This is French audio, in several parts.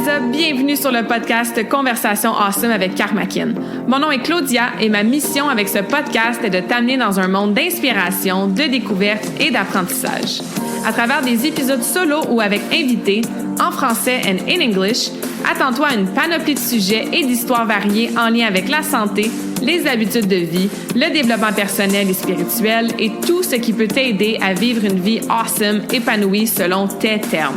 is up? Bienvenue sur le podcast Conversation Awesome avec Karmakin. Mon nom est Claudia et ma mission avec ce podcast est de t'amener dans un monde d'inspiration, de découverte et d'apprentissage. À travers des épisodes solo ou avec invités, en français and in English, attends-toi à une panoplie de sujets et d'histoires variées en lien avec la santé, les habitudes de vie, le développement personnel et spirituel et tout ce qui peut t'aider à vivre une vie awesome, épanouie selon tes termes.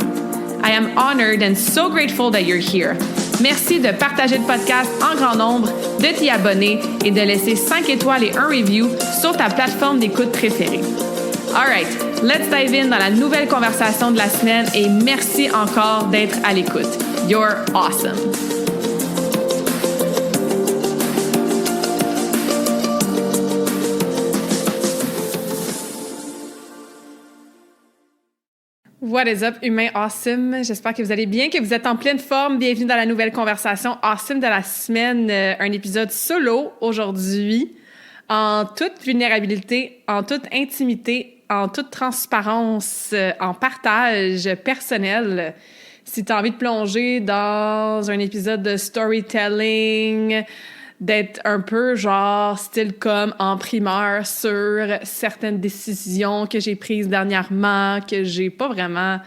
I am honored and so grateful that you're here. Merci de partager le podcast en grand nombre, de t'y abonner et de laisser 5 étoiles et un review sur ta plateforme d'écoute préférée. All right, let's dive in dans la nouvelle conversation de la semaine et merci encore d'être à l'écoute. You're awesome. What is up, humain awesome? J'espère que vous allez bien, que vous êtes en pleine forme. Bienvenue dans la nouvelle conversation awesome de la semaine. Un épisode solo aujourd'hui, en toute vulnérabilité, en toute intimité, en toute transparence, en partage personnel. Si tu as envie de plonger dans un épisode de storytelling, d'être un peu genre style comme en primeur sur certaines décisions que j'ai prises dernièrement, que j'ai pas vraiment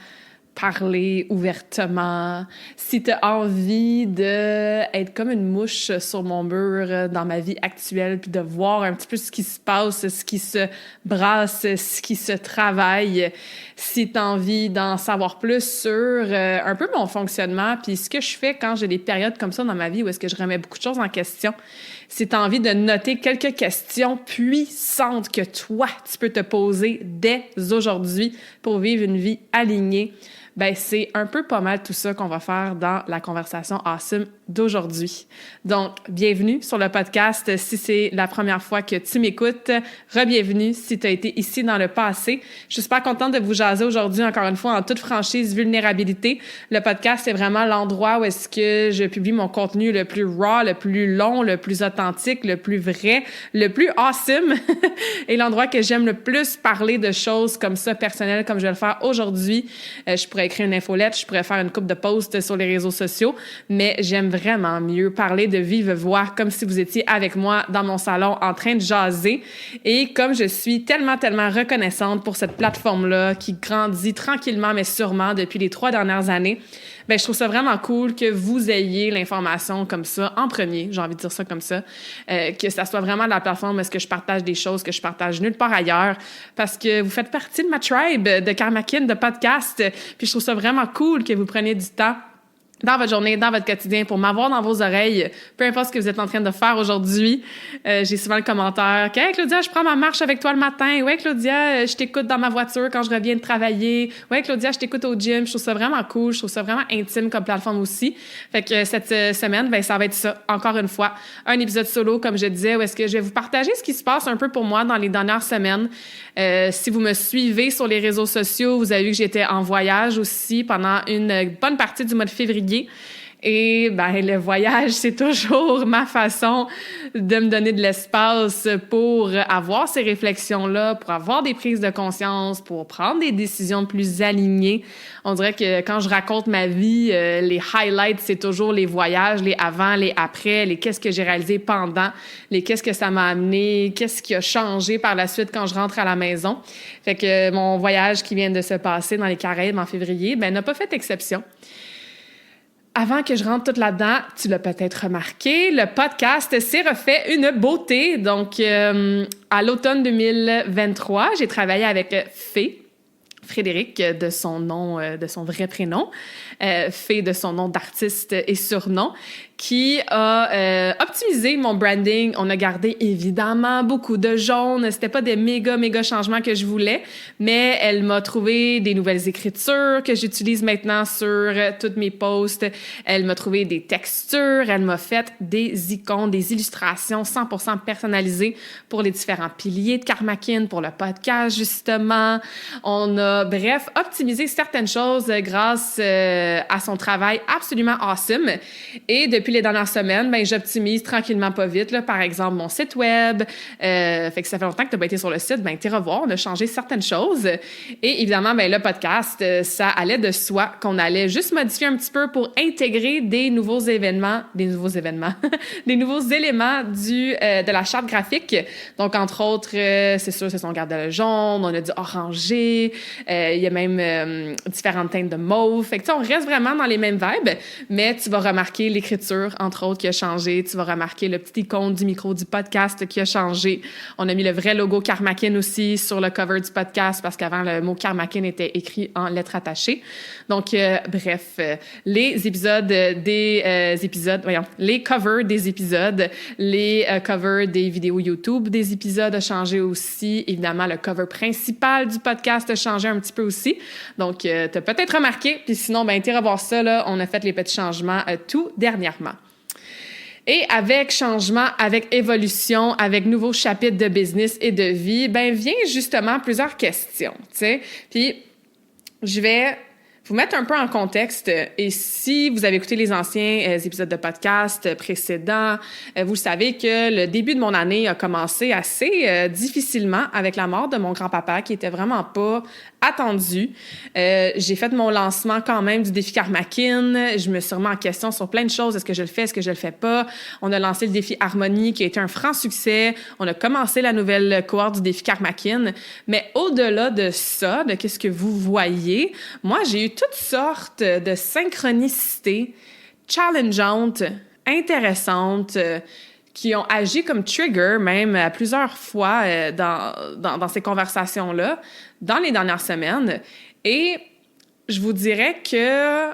parlé ouvertement. Si tu as envie d'être comme une mouche sur mon mur dans ma vie actuelle, puis de voir un petit peu ce qui se passe, ce qui se brasse, ce qui se travaille. Si tu as envie d'en savoir plus sur un peu mon fonctionnement, puis ce que je fais quand j'ai des périodes comme ça dans ma vie où est-ce que je remets beaucoup de choses en question. Si tu as envie de noter quelques questions puissantes que toi, tu peux te poser dès aujourd'hui pour vivre une vie alignée, ben c'est un peu pas mal tout ça qu'on va faire dans la conversation awesome d'aujourd'hui. Donc, bienvenue sur le podcast. Si c'est la première fois que tu m'écoutes, re-bienvenue si tu as été ici dans le passé. Je suis super contente de vous jaser aujourd'hui, encore une fois, en toute franchise, vulnérabilité. Le podcast, c'est vraiment l'endroit où est-ce que je publie mon contenu le plus raw, le plus long, le plus authentique, le plus vrai, le plus awesome et l'endroit que j'aime le plus parler de choses comme ça, personnelles, comme je vais le faire aujourd'hui. Je pourrais écrire une infolette, je pourrais faire une couple de posts sur les réseaux sociaux, mais j'aime vraiment mieux parler de vive voix, comme si vous étiez avec moi dans mon salon en train de jaser. Et comme je suis tellement reconnaissante pour cette plateforme-là qui grandit tranquillement mais sûrement depuis les 3 dernières années, ben je trouve ça vraiment cool que vous ayez l'information comme ça en premier, j'ai envie de dire ça comme ça, que ça soit vraiment la plateforme où est-ce que je partage des choses que je partage nulle part ailleurs, parce que vous faites partie de ma tribe de Karmakin, de podcast, puis je trouve ça vraiment cool que vous preniez du temps dans votre journée, dans votre quotidien, pour m'avoir dans vos oreilles, peu importe ce que vous êtes en train de faire aujourd'hui. J'ai souvent le commentaire que « Hey Claudia, je prends ma marche avec toi le matin. » « Ouais Claudia, je t'écoute dans ma voiture quand je reviens de travailler. » « Ouais Claudia, je t'écoute au gym. » Je trouve ça vraiment cool, je trouve ça vraiment intime comme plateforme aussi. Fait que cette semaine, ben ça va être ça, encore une fois. Un épisode solo, comme je disais, où est-ce que je vais vous partager ce qui se passe un peu pour moi dans les dernières semaines. Si vous me suivez sur les réseaux sociaux, vous avez vu que j'étais en voyage aussi pendant une bonne partie du mois de février. Et ben le voyage, c'est toujours ma façon de me donner de l'espace pour avoir ces réflexions-là, pour avoir des prises de conscience, pour prendre des décisions plus alignées. On dirait que quand je raconte ma vie, les highlights, c'est toujours les voyages, les avant, les après, les qu'est-ce que j'ai réalisé pendant, les qu'est-ce que ça m'a amené, qu'est-ce qui a changé par la suite quand je rentre à la maison. Fait que mon voyage qui vient de se passer dans les Caraïbes en février, ben n'a pas fait exception. Avant que je rentre toute là-dedans, tu l'as peut-être remarqué, le podcast s'est refait une beauté. Donc, à l'automne 2023, j'ai travaillé avec Frédéric, de son nom, de son vrai prénom, Fé de son nom d'artiste et surnom, qui a optimisé mon branding. On a gardé évidemment beaucoup de jaune. C'était pas des méga changements que je voulais, mais elle m'a trouvé des nouvelles écritures que j'utilise maintenant sur toutes mes posts. Elle m'a trouvé des textures. Elle m'a fait des icônes, des illustrations 100% personnalisées pour les différents piliers de Karmakin, pour le podcast, justement. On a, bref, optimisé certaines choses grâce à son travail absolument awesome. Et depuis les dernières semaines, ben j'optimise tranquillement pas vite, là, par exemple, mon site web. Fait que ça fait longtemps que tu n'as pas été sur le site, ben t'es revoir, on a changé certaines choses. Et évidemment, ben le podcast, ça allait de soi qu'on allait juste modifier un petit peu pour intégrer des nouveaux éléments des nouveaux éléments de la charte graphique. Donc, entre autres, c'est sûr, c'est son garde jaune, on a du orangé, il y a même différentes teintes de mauve. Fait que, on reste vraiment dans les mêmes vibes, mais tu vas remarquer l'écriture, entre autres, qui a changé. Tu vas remarquer le petit icône du micro du podcast qui a changé. On a mis le vrai logo Karmakin aussi sur le cover du podcast parce qu'avant, le mot Karmakin était écrit en lettres attachées. Donc, bref, les covers des épisodes, les covers des vidéos YouTube des épisodes a changé aussi. Évidemment, le cover principal du podcast a changé un petit peu aussi. Donc, tu as peut-être remarqué. Puis sinon, ben, t'es revoir ça, là. On a fait les petits changements tout dernièrement. Et avec changement, avec évolution, avec nouveaux chapitres de business et de vie, ben vient justement plusieurs questions, tu sais. Puis, je vais vous mettre un peu en contexte. Et si vous avez écouté les anciens épisodes de podcast précédents, vous savez que le début de mon année a commencé assez difficilement avec la mort de mon grand-papa qui était vraiment pas attendu. J'ai fait mon lancement quand même du défi Karmakin. Je me suis remis en question sur plein de choses. Est-ce que je le fais? Est-ce que je le fais pas? On a lancé le défi Harmonie qui a été un franc succès. On a commencé la nouvelle cohorte du défi Karmakin. Mais au-delà de ça, de qu'est-ce que vous voyez, moi, j'ai eu toutes sortes de synchronicités challengeantes, intéressantes, qui ont agi comme trigger même à plusieurs fois dans ces conversations-là dans les dernières semaines. Et je vous dirais que,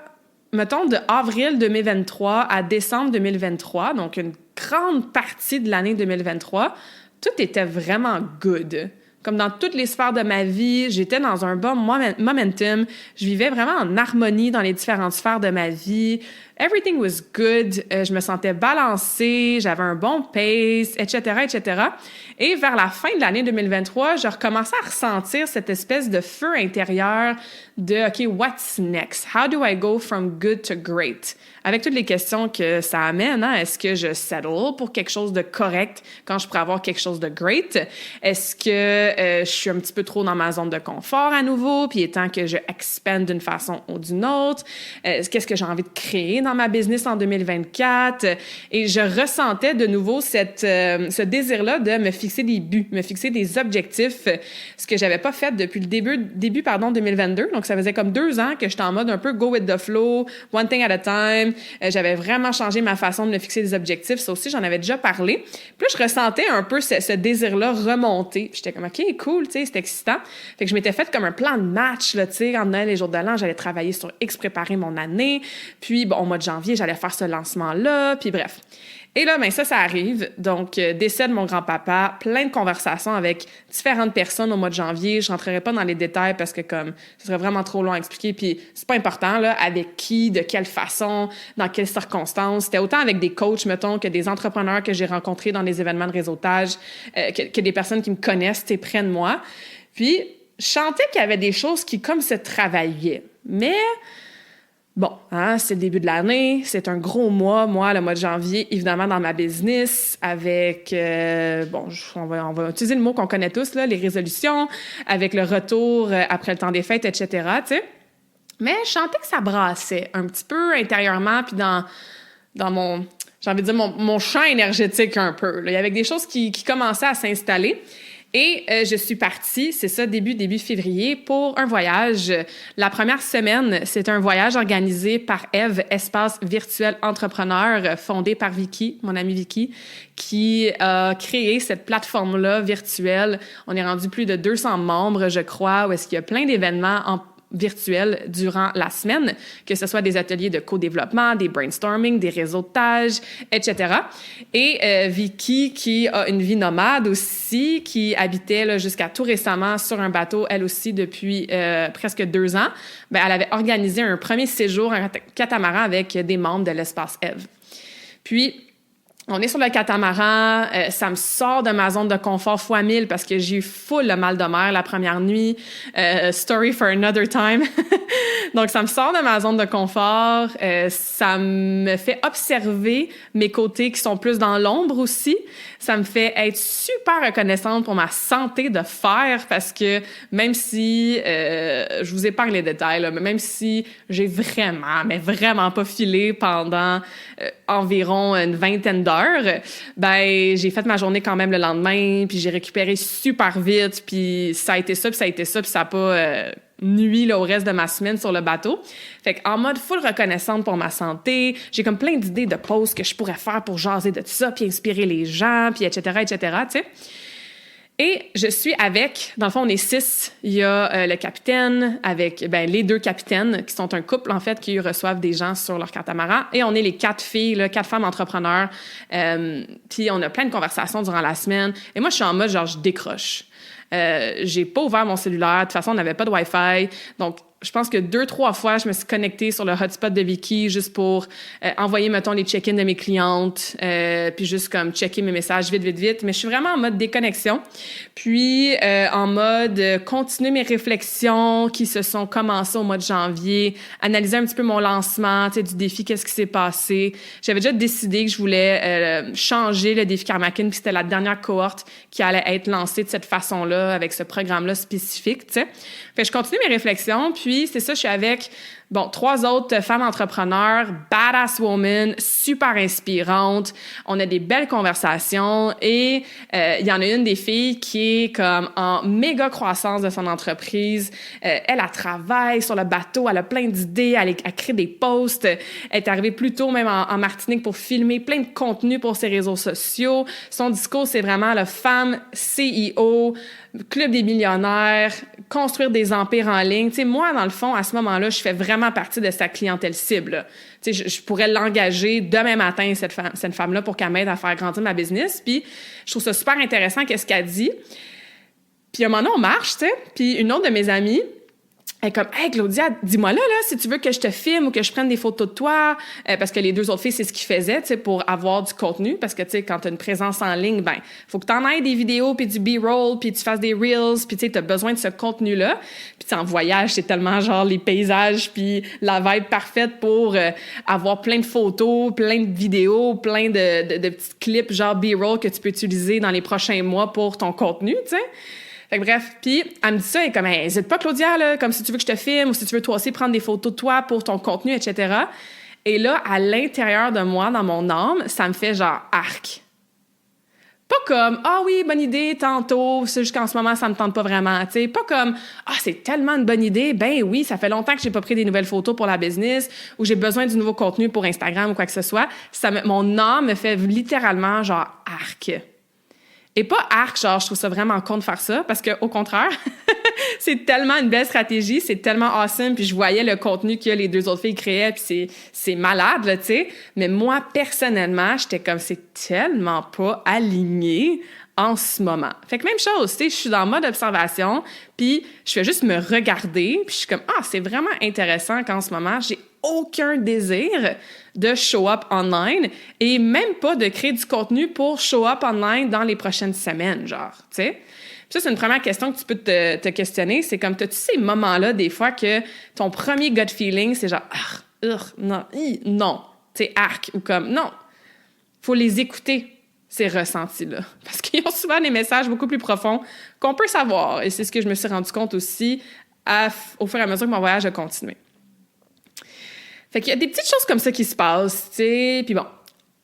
mettons, de avril 2023 à décembre 2023, donc une grande partie de l'année 2023, tout était vraiment good. Comme dans toutes les sphères de ma vie, j'étais dans un bon momentum. Je vivais vraiment en harmonie dans les différentes sphères de ma vie. Everything was good. Je me sentais balancée, j'avais un bon pace, etc., etc. Et vers la fin de l'année 2023, je recommençais à ressentir cette espèce de feu intérieur de « OK, what's next? How do I go from good to great? » Avec toutes les questions que ça amène, hein? Est-ce que je settle pour quelque chose de correct quand je pourrais avoir quelque chose de great? Est-ce que je suis un petit peu trop dans ma zone de confort à nouveau, puis il est temps que je expande d'une façon ou d'une autre? Qu'est-ce que j'ai envie de créer dans ma business en 2024? Et je ressentais de nouveau ce désir-là de me fixer des buts, me fixer des objectifs, ce que j'avais pas fait depuis le début 2022. Donc, ça faisait comme 2 ans que j'étais en mode un peu go with the flow, one thing at a time. J'avais vraiment changé ma façon de me fixer des objectifs. Ça aussi, j'en avais déjà parlé. Puis là, je ressentais un peu ce désir-là remonter. Puis j'étais comme, OK, cool, tu sais, c'est excitant. Fait que je m'étais fait comme un plan de match, là, tu sais, en Noël et les jours de l'an, j'allais travailler sur X, préparer mon année. Puis, bon, au mois de janvier, j'allais faire ce lancement-là. Puis bref. Et là, ben ça arrive. Donc, décès de mon grand-papa, plein de conversations avec différentes personnes au mois de janvier. Je rentrerai pas dans les détails parce que comme ce serait vraiment trop long à expliquer. Puis c'est pas important, là, avec qui, de quelle façon, dans quelles circonstances. C'était autant avec des coachs, mettons, que des entrepreneurs que j'ai rencontrés dans les événements de réseautage, que des personnes qui me connaissent, tu sais, près de moi. Puis, je sentais qu'il y avait des choses qui, comme, se travaillaient. Mais... bon, hein, c'est le début de l'année, c'est un gros mois, le mois de janvier, évidemment, dans ma business, avec, on va utiliser le mot qu'on connaît tous, là, les résolutions, avec le retour après le temps des fêtes, etc., tu sais. Mais je sentais que ça brassait un petit peu intérieurement, puis dans mon, j'ai envie de dire, mon champ énergétique un peu. Là. Il y avait des choses qui commençaient à s'installer. Et je suis partie, c'est ça, début février, pour un voyage. La première semaine, c'est un voyage organisé par Eve, Espace Virtuel Entrepreneur, fondé par Vicky, mon amie Vicky, qui a créé cette plateforme-là virtuelle. On est rendu plus de 200 membres, je crois, où est-ce qu'il y a plein d'événements virtuels durant la semaine, que ce soit des ateliers de co-développement, des brainstorming, des réseautages, etc. Et Vicky, qui a une vie nomade aussi, qui habitait là, jusqu'à tout récemment sur un bateau, elle aussi, depuis presque 2 ans, ben, elle avait organisé un premier séjour en catamaran avec des membres de l'Espace Eve. Puis, On est sur le catamaran, ça me sort de ma zone de confort fois 1000 parce que j'ai eu full le mal de mer la première nuit. Story for another time. Donc, ça me sort de ma zone de confort. Ça me fait observer mes côtés qui sont plus dans l'ombre aussi. Ça me fait être super reconnaissante pour ma santé de fer parce que même si, je vous épargne les détails, là, mais même si j'ai vraiment pas filé pendant environ une vingtaine d'heures, ben j'ai fait ma journée quand même le lendemain, puis j'ai récupéré super vite, puis ça a été ça, puis ça a pas nuit là, au reste de ma semaine sur le bateau. Fait qu'en mode full reconnaissante pour ma santé, j'ai comme plein d'idées de posts que je pourrais faire pour jaser de tout ça, puis inspirer les gens, puis etc., tu sais. Et je suis avec, dans le fond, on est 6. Il y a le capitaine avec les 2 capitaines qui sont un couple, en fait, qui reçoivent des gens sur leur catamaran. Et on est les 4 filles, là, 4 femmes entrepreneurs. Puis on a plein de conversations durant la semaine. Et moi, je suis en mode, genre, je décroche. J'ai pas ouvert mon cellulaire. De toute façon, on n'avait pas de Wi-Fi. Donc, je pense que 2-3 fois, je me suis connectée sur le hotspot de Vicky juste pour envoyer, mettons, les check-ins de mes clientes, puis juste comme checker mes messages vite. Mais je suis vraiment en mode déconnexion. Puis, en mode continuer mes réflexions qui se sont commencées au mois de janvier, analyser un petit peu mon lancement, tu sais, du défi, qu'est-ce qui s'est passé. J'avais déjà décidé que je voulais changer le défi Karmakin, puis c'était la dernière cohorte qui allait être lancée de cette façon-là, avec ce programme-là spécifique, tu sais. Fait que je continue mes réflexions, puis c'est ça, je suis avec 3 autres femmes entrepreneurs, badass women, super inspirantes. On a des belles conversations et il y en a une des filles qui est comme en méga croissance de son entreprise. Elle travaille sur le bateau, elle a plein d'idées, elle crée des posts. Elle est arrivée plus tôt même en Martinique pour filmer plein de contenu pour ses réseaux sociaux. Son discours, c'est vraiment la femme CEO, club des millionnaires, construire des empires en ligne. Tu sais, moi, dans le fond, à ce moment-là, je fais vraiment partie de sa clientèle cible. Tu sais, je pourrais l'engager demain matin, cette femme-là, pour qu'elle m'aide à faire grandir ma business. Puis, je trouve ça super intéressant, qu'est-ce qu'elle dit. Puis, à un moment donné, on marche, tu sais. Puis, une autre de mes amies, elle est comme, « Hey, Claudia, dis-moi là, si tu veux que je te filme ou que je prenne des photos de toi. » Parce que les 2 autres filles, c'est ce qu'ils faisaient, tu sais, pour avoir du contenu. Parce que, tu sais, quand tu as une présence en ligne, faut que tu en aies des vidéos, puis du B-roll, puis tu fasses des reels, puis tu sais, tu as besoin de ce contenu-là. Puis, tu sais, en voyage, c'est tellement genre les paysages, puis la vibe parfaite pour avoir plein de photos, plein de vidéos, plein de petits clips, genre B-roll, que tu peux utiliser dans les prochains mois pour ton contenu, tu sais. Fait que bref, puis elle me dit ça, et comme, hey, hésite pas, Claudia, là, comme si tu veux que je te filme ou si tu veux toi aussi prendre des photos de toi pour ton contenu, etc. Et là, à l'intérieur de moi, dans mon âme, ça me fait genre arc. Pas comme, ah oui, bonne idée, tantôt, c'est juste qu'en ce moment, ça me tente pas vraiment, tu sais. Pas comme, ah, c'est tellement une bonne idée, ben oui, ça fait longtemps que j'ai pas pris des nouvelles photos pour la business ou j'ai besoin du nouveau contenu pour Instagram ou quoi que ce soit. Mon âme me fait littéralement genre arc. Et pas arc, genre, je trouve ça vraiment con de faire ça, parce que au contraire, c'est tellement une belle stratégie, c'est tellement awesome, puis je voyais le contenu que les 2 autres filles créaient, puis c'est malade, là, tu sais. Mais moi, personnellement, j'étais comme, c'est tellement pas aligné en ce moment. Fait que même chose, tu sais, je suis dans le mode observation, puis je fais juste me regarder, puis je suis comme, ah, c'est vraiment intéressant qu'en ce moment, j'ai aucun désir de show up online et même pas de créer du contenu pour show up online dans les prochaines semaines, genre, tu sais. Ça, c'est une première question que tu peux te questionner. C'est comme, t'as-tu ces moments-là, des fois, que ton premier gut feeling, c'est genre, non, non, tu sais, arc, ou comme, non. Faut les écouter, ces ressentis-là. Parce qu'ils ont souvent des messages beaucoup plus profonds qu'on peut savoir. Et c'est ce que je me suis rendu compte aussi au fur et à mesure que mon voyage a continué. Fait qu'il y a des petites choses comme ça qui se passent, tu sais. Puis bon,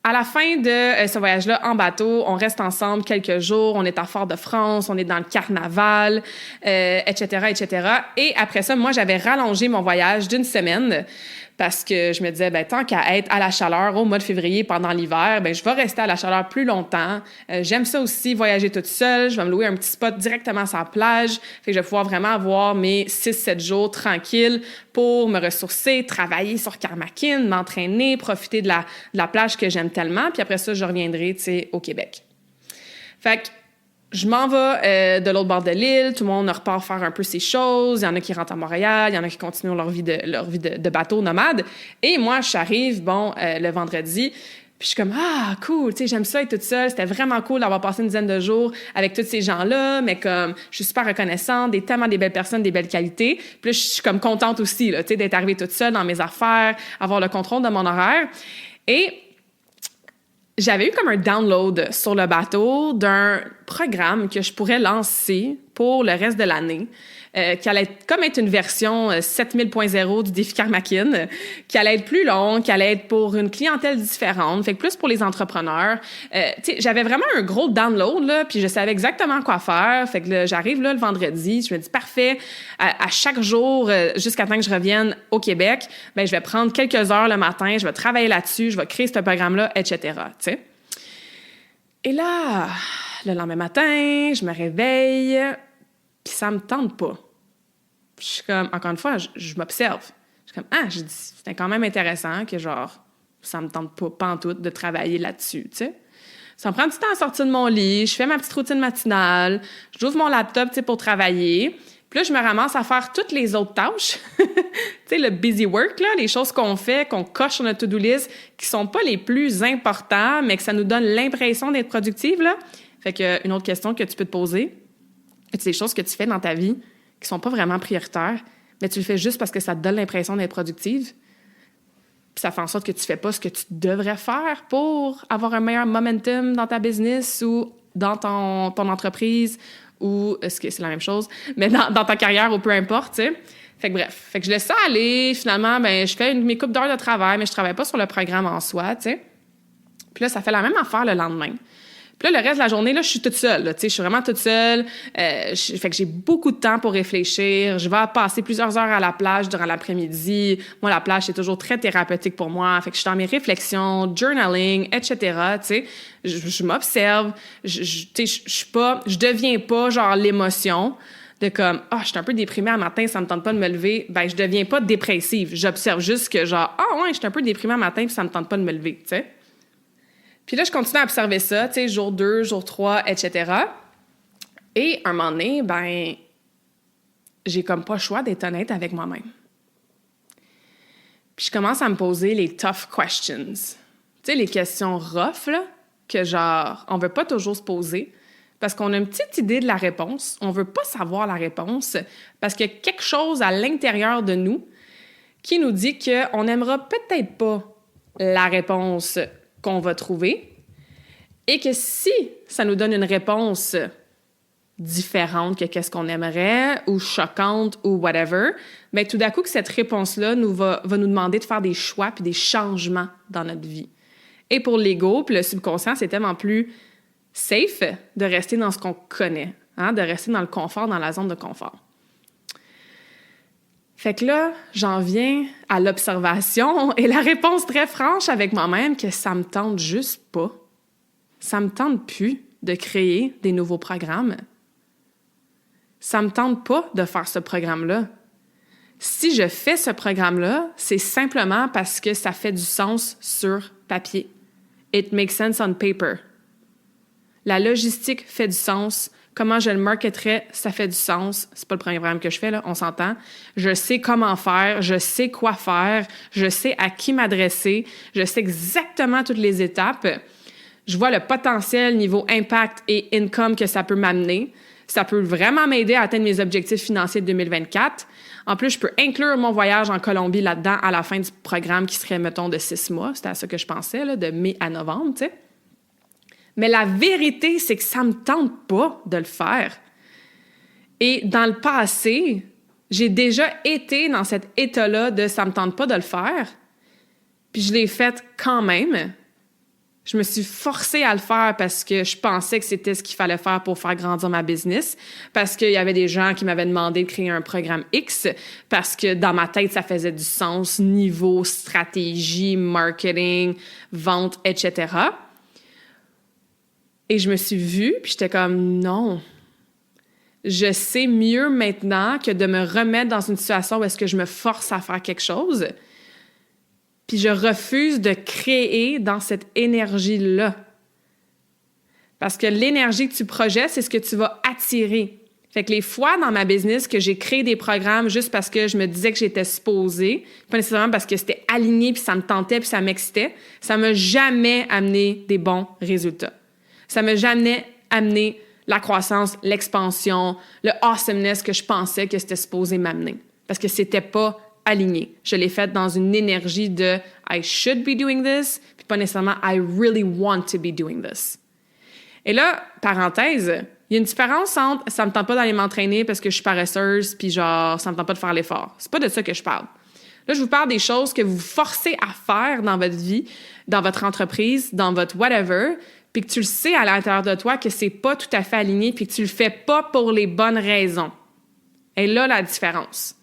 à la fin de ce voyage-là en bateau, on reste ensemble quelques jours, on est à Fort-de-France, on est dans le carnaval, etc., etc. Et après ça, moi, j'avais rallongé mon voyage d'1 semaine parce que je me disais, tant qu'à être à la chaleur au mois de février pendant l'hiver, je vais rester à la chaleur plus longtemps. J'aime ça aussi, voyager toute seule. Je vais me louer un petit spot directement sur la plage. Fait que je vais pouvoir vraiment avoir mes 6-7 jours tranquilles pour me ressourcer, travailler sur Karmakin, m'entraîner, profiter de la plage que j'aime tellement. Puis après ça, je reviendrai, tu sais, au Québec. Fait que je m'en vais de l'autre bord de l'île, tout le monde repart faire un peu ses choses, il y en a qui rentrent à Montréal, il y en a qui continuent leur vie de bateau nomade. Et moi, j'arrive, le vendredi, Puis je suis comme, ah, cool, tu sais, j'aime ça être toute seule. C'était vraiment cool d'avoir passé une dizaine de jours avec tous ces gens-là, mais comme, je suis super reconnaissante, tellement des belles personnes, des belles qualités. Puis là, je suis comme contente aussi, là, tu sais, d'être arrivée toute seule dans mes affaires, avoir le contrôle de mon horaire. Et j'avais eu comme un download sur le bateau d'un programme que je pourrais lancer pour le reste de l'année, qui allait être une version 7000.0 du défi Karmakin, qui allait être plus long, qui allait être pour une clientèle différente, fait que plus pour les entrepreneurs. Tu sais, j'avais vraiment un gros download, là, puis je savais exactement quoi faire. Fait que là, j'arrive là le vendredi, je me dis parfait, à chaque jour, jusqu'à temps que je revienne au Québec, ben je vais prendre quelques heures le matin, je vais travailler là-dessus, je vais créer ce programme-là, etc., tu sais. Et là, le lendemain matin, je me réveille, puis ça me tente pas. Puis je suis comme, encore une fois, je m'observe. Je suis comme, je dis, c'était quand même intéressant que, genre, ça me tente pas pantoute de travailler là-dessus, tu sais. Ça me prend du temps à sortir de mon lit, je fais ma petite routine matinale, j'ouvre mon laptop, tu sais, pour travailler. Puis là, je me ramasse à faire toutes les autres tâches. Tu sais, le busy work, là, les choses qu'on fait, qu'on coche sur notre to-do list, qui sont pas les plus importants, mais que ça nous donne l'impression d'être productive, là. Fait que, une autre question que tu peux te poser, c'est des choses que tu fais dans ta vie qui sont pas vraiment prioritaires, mais tu le fais juste parce que ça te donne l'impression d'être productive. Puis ça fait en sorte que tu fais pas ce que tu devrais faire pour avoir un meilleur momentum dans ta business ou dans ton entreprise ou est-ce que c'est la même chose, mais dans ta carrière ou peu importe, tu sais. Fait que bref, fait que je laisse ça aller. Finalement, ben je fais mes coupes d'heures de travail, mais je travaille pas sur le programme en soi, tu sais. Puis là, ça fait la même affaire le lendemain. Puis là, le reste de la journée, là, je suis toute seule, là, tu sais, je suis vraiment toute seule. Fait que j'ai beaucoup de temps pour réfléchir. Je vais passer plusieurs heures à la plage durant l'après-midi. Moi, la plage, c'est toujours très thérapeutique pour moi. Fait que je suis dans mes réflexions, journaling, etc., tu sais. Je m'observe. Tu sais, je deviens pas, genre, l'émotion de comme, je suis un peu déprimée un matin, ça me tente pas de me lever. Ben, je deviens pas dépressive. J'observe juste que, genre, je suis un peu déprimée un matin puis ça me tente pas de me lever, tu sais. Puis là, je continue à observer ça, tu sais, jour 2, jour 3, etc. Et un moment donné, ben, j'ai comme pas le choix d'être honnête avec moi-même. Puis je commence à me poser les tough questions. Tu sais, les questions rough, là, que genre, on veut pas toujours se poser parce qu'on a une petite idée de la réponse. On veut pas savoir la réponse parce qu'il y a quelque chose à l'intérieur de nous qui nous dit qu'on n'aimera peut-être pas la réponse qu'on va trouver et que si ça nous donne une réponse différente que qu'est-ce qu'on aimerait ou choquante ou whatever, bien tout d'un coup que cette réponse-là va nous demander de faire des choix puis des changements dans notre vie. Et pour l'ego puis le subconscient, c'est tellement plus safe de rester dans ce qu'on connaît, hein, de rester dans le confort, dans la zone de confort. Fait que là, j'en viens à l'observation et la réponse très franche avec moi-même que ça me tente juste pas. Ça me tente plus de créer des nouveaux programmes. Ça me tente pas de faire ce programme-là. Si je fais ce programme-là, c'est simplement parce que ça fait du sens sur papier. It makes sense on paper. La logistique fait du sens. Comment je le marketerais, ça fait du sens. C'est pas le premier programme que je fais, là, on s'entend. Je sais comment faire, je sais quoi faire, je sais à qui m'adresser, je sais exactement toutes les étapes. Je vois le potentiel niveau impact et income que ça peut m'amener. Ça peut vraiment m'aider à atteindre mes objectifs financiers de 2024. En plus, je peux inclure mon voyage en Colombie là-dedans à la fin du programme qui serait, mettons, de 6 mois. C'était à ça que je pensais, là, de mai à novembre, tu sais. Mais la vérité, c'est que ça me tente pas de le faire. Et dans le passé, j'ai déjà été dans cet état-là de ça me tente pas de le faire. Puis je l'ai fait quand même. Je me suis forcée à le faire parce que je pensais que c'était ce qu'il fallait faire pour faire grandir ma business, parce qu'il y avait des gens qui m'avaient demandé de créer un programme X, parce que dans ma tête, ça faisait du sens, niveau stratégie, marketing, vente, etc. Et je me suis vue, puis j'étais comme, non, je sais mieux maintenant que de me remettre dans une situation où est-ce que je me force à faire quelque chose, puis je refuse de créer dans cette énergie-là. Parce que l'énergie que tu projettes, c'est ce que tu vas attirer. Fait que les fois dans ma business que j'ai créé des programmes juste parce que je me disais que j'étais supposée, pas nécessairement parce que c'était aligné puis ça me tentait puis ça m'excitait, ça m'a jamais amené des bons résultats. Ça m'a jamais amené la croissance, l'expansion, le awesomeness que je pensais que c'était supposé m'amener. Parce que c'était pas aligné. Je l'ai fait dans une énergie de I should be doing this, puis pas nécessairement I really want to be doing this. Et là, parenthèse, il y a une différence entre ça me tente pas d'aller m'entraîner parce que je suis paresseuse puis genre ça me tente pas de faire l'effort. C'est pas de ça que je parle. Là, je vous parle des choses que vous vous forcez à faire dans votre vie, dans votre entreprise, dans votre whatever, puis que tu le sais à l'intérieur de toi que c'est pas tout à fait aligné puis que tu le fais pas pour les bonnes raisons. Et là, la différence.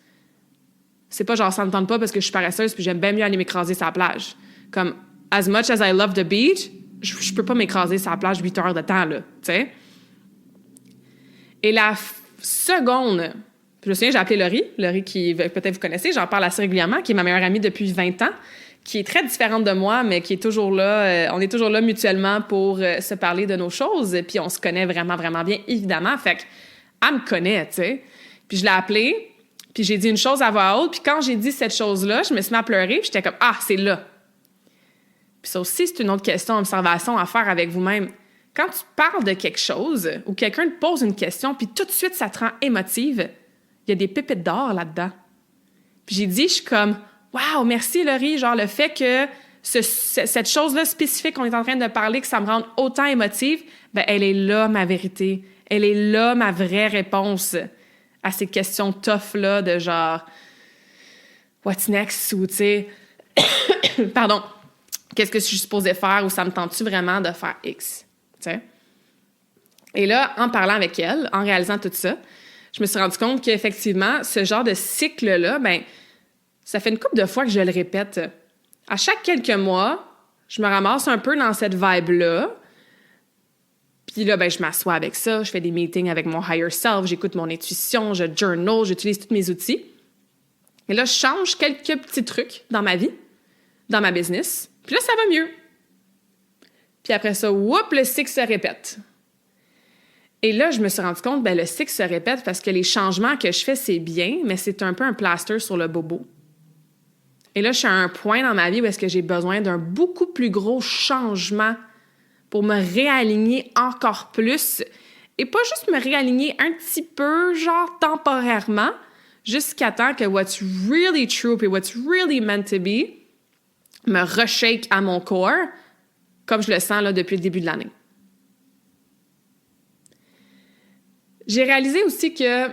C'est pas genre ça me tente pas parce que je suis paresseuse puis j'aime bien mieux aller m'écraser sur la plage. Comme, as much as I love the beach, je peux pas m'écraser sur la plage 8 heures de temps, là, tu sais. Et la seconde, je me souviens, j'ai appelé Laurie qui, peut-être vous connaissez, j'en parle assez régulièrement, qui est ma meilleure amie depuis 20 ans, qui est très différente de moi, mais qui est toujours là, on est toujours là mutuellement pour se parler de nos choses, puis on se connaît vraiment, vraiment bien, évidemment. Fait qu'elle me connaît, tu sais. Puis je l'ai appelée, puis j'ai dit une chose à voix haute, puis quand j'ai dit cette chose-là, je me suis mis à pleurer, puis j'étais comme « Ah, c'est là! » Puis ça aussi, c'est une autre question, observation à faire avec vous-même. Quand tu parles de quelque chose ou quelqu'un te pose une question, puis tout de suite, ça te rend émotive, il y a des pépites d'or là-dedans. Puis j'ai dit, je suis comme « Wow, merci Laurie! » Genre le fait que cette chose-là spécifique qu'on est en train de parler, que ça me rende autant émotive, ben elle est là, ma vérité. Elle est là, ma vraie réponse à ces questions tough-là de genre « What's next? » ou tu sais, pardon, qu'est-ce que je suis supposée faire ou ça me tente-tu vraiment de faire X? T'sais? Et là, en parlant avec elle, en réalisant tout ça, je me suis rendu compte qu'effectivement, ce genre de cycle-là, ben, ça fait une couple de fois que je le répète. À chaque quelques mois, je me ramasse un peu dans cette vibe-là. Puis là, ben, je m'assois avec ça, je fais des meetings avec mon higher self, j'écoute mon intuition, je journal, j'utilise tous mes outils. Et là, je change quelques petits trucs dans ma vie, dans ma business. Puis là, ça va mieux. Puis après ça, whoop, le cycle se répète. Et là, je me suis rendu compte, ben le cycle se répète parce que les changements que je fais, c'est bien, mais c'est un peu un plaster sur le bobo. Et là, je suis à un point dans ma vie où est-ce que j'ai besoin d'un beaucoup plus gros changement pour me réaligner encore plus. Et pas juste me réaligner un petit peu, genre temporairement, jusqu'à temps que what's really true et what's really meant to be me reshake à mon corps, comme je le sens là, depuis le début de l'année. J'ai réalisé aussi que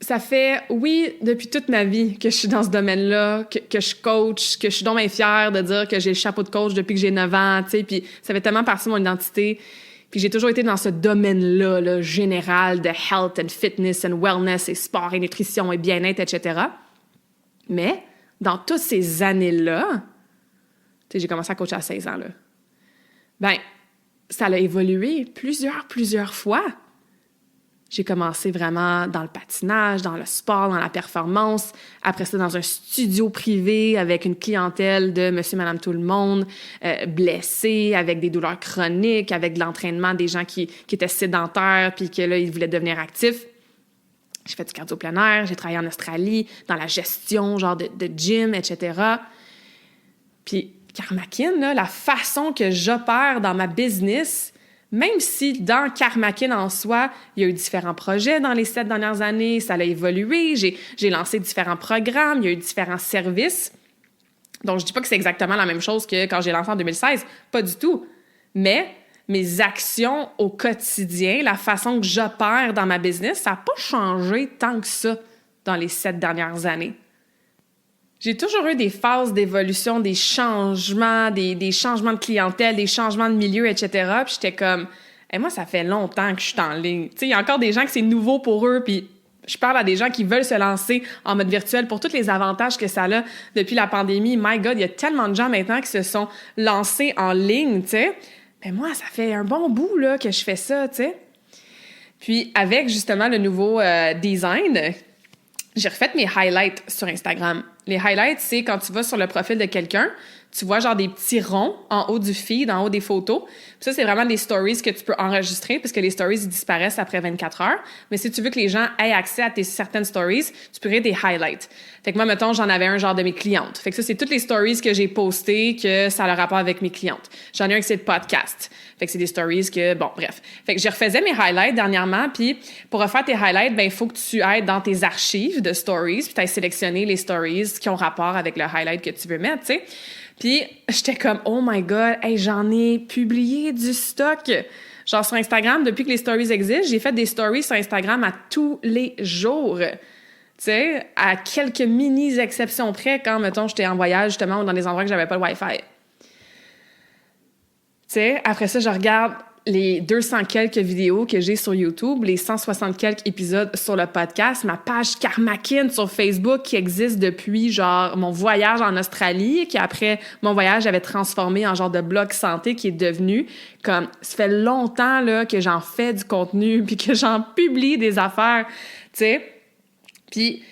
ça fait, oui, depuis toute ma vie que je suis dans ce domaine-là, que je coach, que je suis donc bien fière de dire que j'ai le chapeau de coach depuis que j'ai 9 ans, tu sais, puis ça fait tellement partie de mon identité. Puis j'ai toujours été dans ce domaine-là, là, général de health and fitness and wellness et sport et nutrition et bien-être, etc. Mais dans toutes ces années-là, j'ai commencé à coacher à 16 ans, là. Ben, ça a évolué plusieurs fois. J'ai commencé vraiment dans le patinage, dans le sport, dans la performance. Après ça, dans un studio privé avec une clientèle de monsieur, madame, tout le monde, blessés, avec des douleurs chroniques, avec de l'entraînement des gens qui étaient sédentaires puis que là, ils voulaient devenir actifs. J'ai fait du cardio plein air, j'ai travaillé en Australie, dans la gestion, genre de gym, etc. Puis Karmakin, là, la façon que j'opère dans ma business, même si dans Karmakin en soi, il y a eu différents projets dans les 7 dernières années, ça a évolué, j'ai lancé différents programmes, il y a eu différents services. Donc, je dis pas que c'est exactement la même chose que quand j'ai lancé en 2016, pas du tout. Mais mes actions au quotidien, la façon que j'opère dans ma business, ça n'a pas changé tant que ça dans les 7 dernières années. J'ai toujours eu des phases d'évolution, des changements, des changements de clientèle, des changements de milieu, etc. Puis j'étais comme, moi, ça fait longtemps que je suis en ligne. Tu sais, il y a encore des gens que c'est nouveau pour eux, puis je parle à des gens qui veulent se lancer en mode virtuel pour tous les avantages que ça a depuis la pandémie. My God, il y a tellement de gens maintenant qui se sont lancés en ligne, tu sais. Mais moi, ça fait un bon bout là, que je fais ça, tu sais. Puis avec justement le nouveau design, j'ai refait mes highlights sur Instagram. Les highlights, c'est quand tu vas sur le profil de quelqu'un, tu vois genre des petits ronds en haut du feed, en haut des photos. Puis ça, c'est vraiment des stories que tu peux enregistrer parce que les stories, ils disparaissent après 24 heures. Mais si tu veux que les gens aient accès à tes certaines stories, tu peux créer des highlights. Fait que moi, mettons, j'en avais un genre de mes clientes. Fait que ça, c'est toutes les stories que j'ai postées que ça a le rapport avec mes clientes. J'en ai un que c'est le podcast. Fait que c'est des stories que, bon, bref. Fait que je refaisais mes highlights dernièrement, puis pour refaire tes highlights, ben il faut que tu ailles dans tes archives de stories, puis tu ailles sélectionner les stories qui ont rapport avec le highlight que tu veux mettre, tu sais. Puis j'étais comme, oh my God, hey, j'en ai publié du stock. Genre sur Instagram, depuis que les stories existent, j'ai fait des stories sur Instagram à tous les jours. Tu sais, à quelques mini-exceptions près quand, mettons, j'étais en voyage, justement, ou dans des endroits que j'avais pas le Wi-Fi. Tu sais, après ça, je regarde les 200 quelques vidéos que j'ai sur YouTube, les 160 quelques épisodes sur le podcast, ma page Karmakin sur Facebook qui existe depuis, genre, mon voyage en Australie, qui après mon voyage avait transformé en genre de blog santé qui est devenu comme, ça fait longtemps, là, que j'en fais du contenu puis que j'en publie des affaires, tu sais. Puis,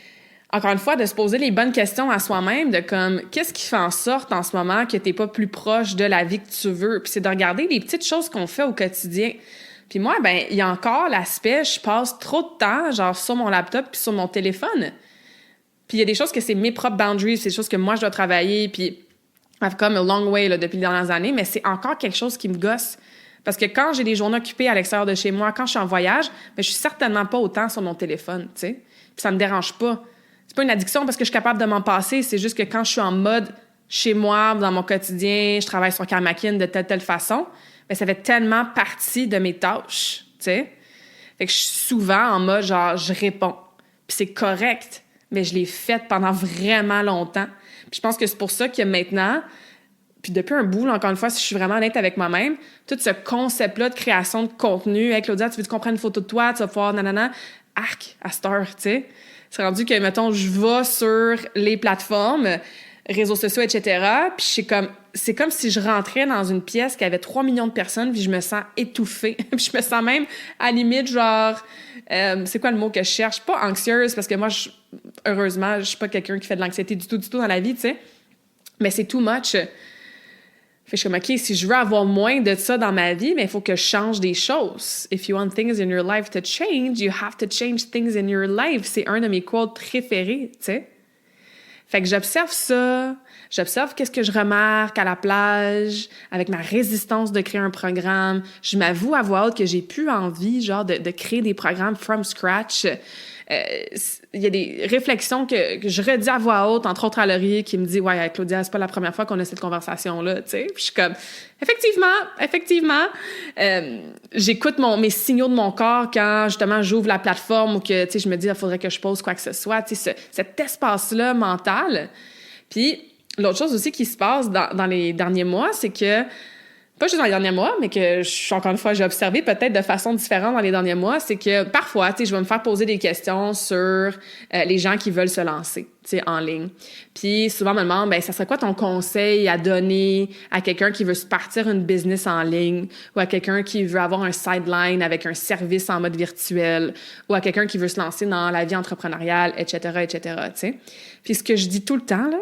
encore une fois, de se poser les bonnes questions à soi-même, de comme, qu'est-ce qui fait en sorte en ce moment que t'es pas plus proche de la vie que tu veux? Puis c'est de regarder les petites choses qu'on fait au quotidien. Puis moi, ben il y a encore l'aspect, je passe trop de temps, genre, sur mon laptop puis sur mon téléphone. Puis il y a des choses que c'est mes propres boundaries, c'est des choses que moi, je dois travailler, puis I've come a long way là, depuis les dernières années, mais c'est encore quelque chose qui me gosse. Parce que quand j'ai des journées occupées à l'extérieur de chez moi, quand je suis en voyage, ben je suis certainement pas autant sur mon téléphone, tu sais. Puis ça me dérange pas. C'est pas une addiction parce que je suis capable de m'en passer, c'est juste que quand je suis en mode chez moi, dans mon quotidien, je travaille sur Karmakin de telle façon, bien, ça fait tellement partie de mes tâches, tu sais. Fait que je suis souvent en mode genre, je réponds. Puis c'est correct, mais je l'ai fait pendant vraiment longtemps. Puis je pense que c'est pour ça que maintenant, puis depuis un bout, là, encore une fois, si je suis vraiment honnête avec moi-même, tout ce concept-là de création de contenu, hey Claudia, tu veux-tu qu'on prenne une photo de toi, tu vas pouvoir nanana, arc, à cette heure, tu sais. C'est rendu que, mettons, je vais sur les plateformes, réseaux sociaux, etc., puis c'est comme si je rentrais dans une pièce qui avait 3 millions de personnes, puis je me sens étouffée. Puis je me sens même, à la limite, genre, c'est quoi le mot que je cherche? Pas anxieuse, parce que moi, heureusement, je suis pas quelqu'un qui fait de l'anxiété du tout dans la vie, tu sais. Mais c'est too much. Fait que je suis comme, OK, si je veux avoir moins de ça dans ma vie, mais il faut que je change des choses. If you want things in your life to change, you have to change things in your life. C'est un de mes quotes préférés, tu sais. Fait que j'observe ça, j'observe qu'est-ce que je remarque à la plage, avec ma résistance de créer un programme. Je m'avoue à voix haute que j'ai plus envie, genre, de créer des programmes from scratch. Il y a des réflexions que je redis à voix haute, entre autres à Laurier, qui me dit « Ouais, Claudia, c'est pas la première fois qu'on a cette conversation-là, tu sais. » Puis je suis comme « Effectivement. J'écoute mes signaux de mon corps quand, justement, j'ouvre la plateforme ou que, tu sais, je me dis « Il faudrait que je pose quoi que ce soit. » Tu sais, cet espace-là mental. Puis l'autre chose aussi qui se passe dans les derniers mois, c'est que pas juste dans les derniers mois, mais que encore une fois, j'ai observé peut-être de façon différente dans les derniers mois, c'est que parfois, tu sais, je vais me faire poser des questions sur les gens qui veulent se lancer, tu sais, en ligne. Puis souvent, on me demande, ben ça serait quoi ton conseil à donner à quelqu'un qui veut se partir une business en ligne ou à quelqu'un qui veut avoir un sideline avec un service en mode virtuel ou à quelqu'un qui veut se lancer dans la vie entrepreneuriale, etc., tu sais. Puis ce que je dis tout le temps, là,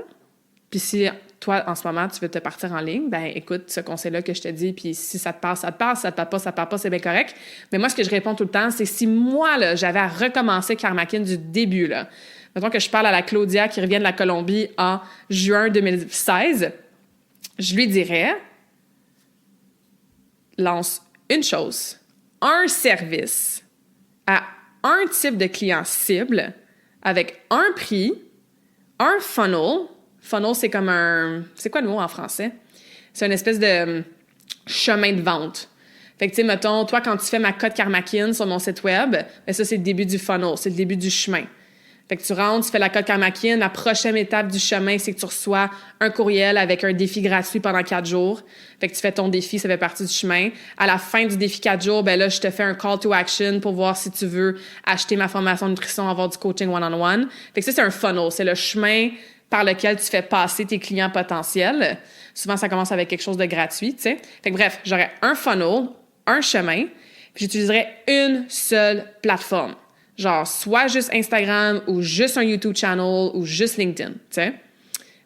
puis si toi, en ce moment, tu veux te partir en ligne, ben écoute, ce conseil-là que je te dis, puis si ça te passe, ça te passe, ça te passe pas, ça te passe pas, c'est bien correct. Mais moi, ce que je réponds tout le temps, c'est si moi, là, j'avais à recommencer Karmakin du début, là, mettons que je parle à la Claudia qui revient de la Colombie en juin 2016, je lui dirais, lance une chose, un service à un type de client cible avec un prix, un funnel. Funnel, c'est comme c'est quoi le mot en français? C'est une espèce de chemin de vente. Fait que, tu sais, mettons, toi, quand tu fais ma code Karmakin sur mon site web, ben ça, c'est le début du funnel, c'est le début du chemin. Fait que tu rentres, tu fais la code Karmakin, la prochaine étape du chemin, c'est que tu reçois un courriel avec un défi gratuit pendant 4 jours. Fait que tu fais ton défi, ça fait partie du chemin. À la fin du défi 4 jours, ben là, je te fais un call to action pour voir si tu veux acheter ma formation de nutrition, avoir du coaching one-on-one. Fait que ça, c'est un funnel, c'est le chemin par lequel tu fais passer tes clients potentiels. Souvent, ça commence avec quelque chose de gratuit, tu sais. Fait que bref, j'aurais un funnel, un chemin, puis j'utiliserais une seule plateforme. Genre, soit juste Instagram ou juste un YouTube channel ou juste LinkedIn, tu sais.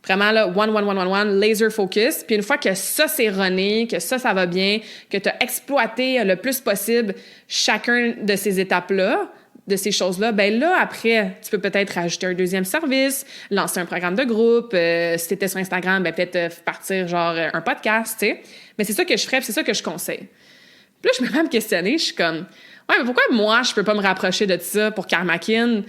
Vraiment, là, one, laser focus. Puis une fois que ça, c'est runné, que ça va bien, que tu as exploité le plus possible chacun de ces étapes-là, de ces choses-là, ben là, après, tu peux peut-être rajouter un deuxième service, lancer un programme de groupe. Si tu étais sur Instagram, ben peut-être partir genre un podcast, tu sais. Mais c'est ça que je ferais, puis c'est ça que je conseille. Puis là, je me mets à me questionner, je suis comme, ouais, mais pourquoi moi, je peux pas me rapprocher de ça pour Karmakin,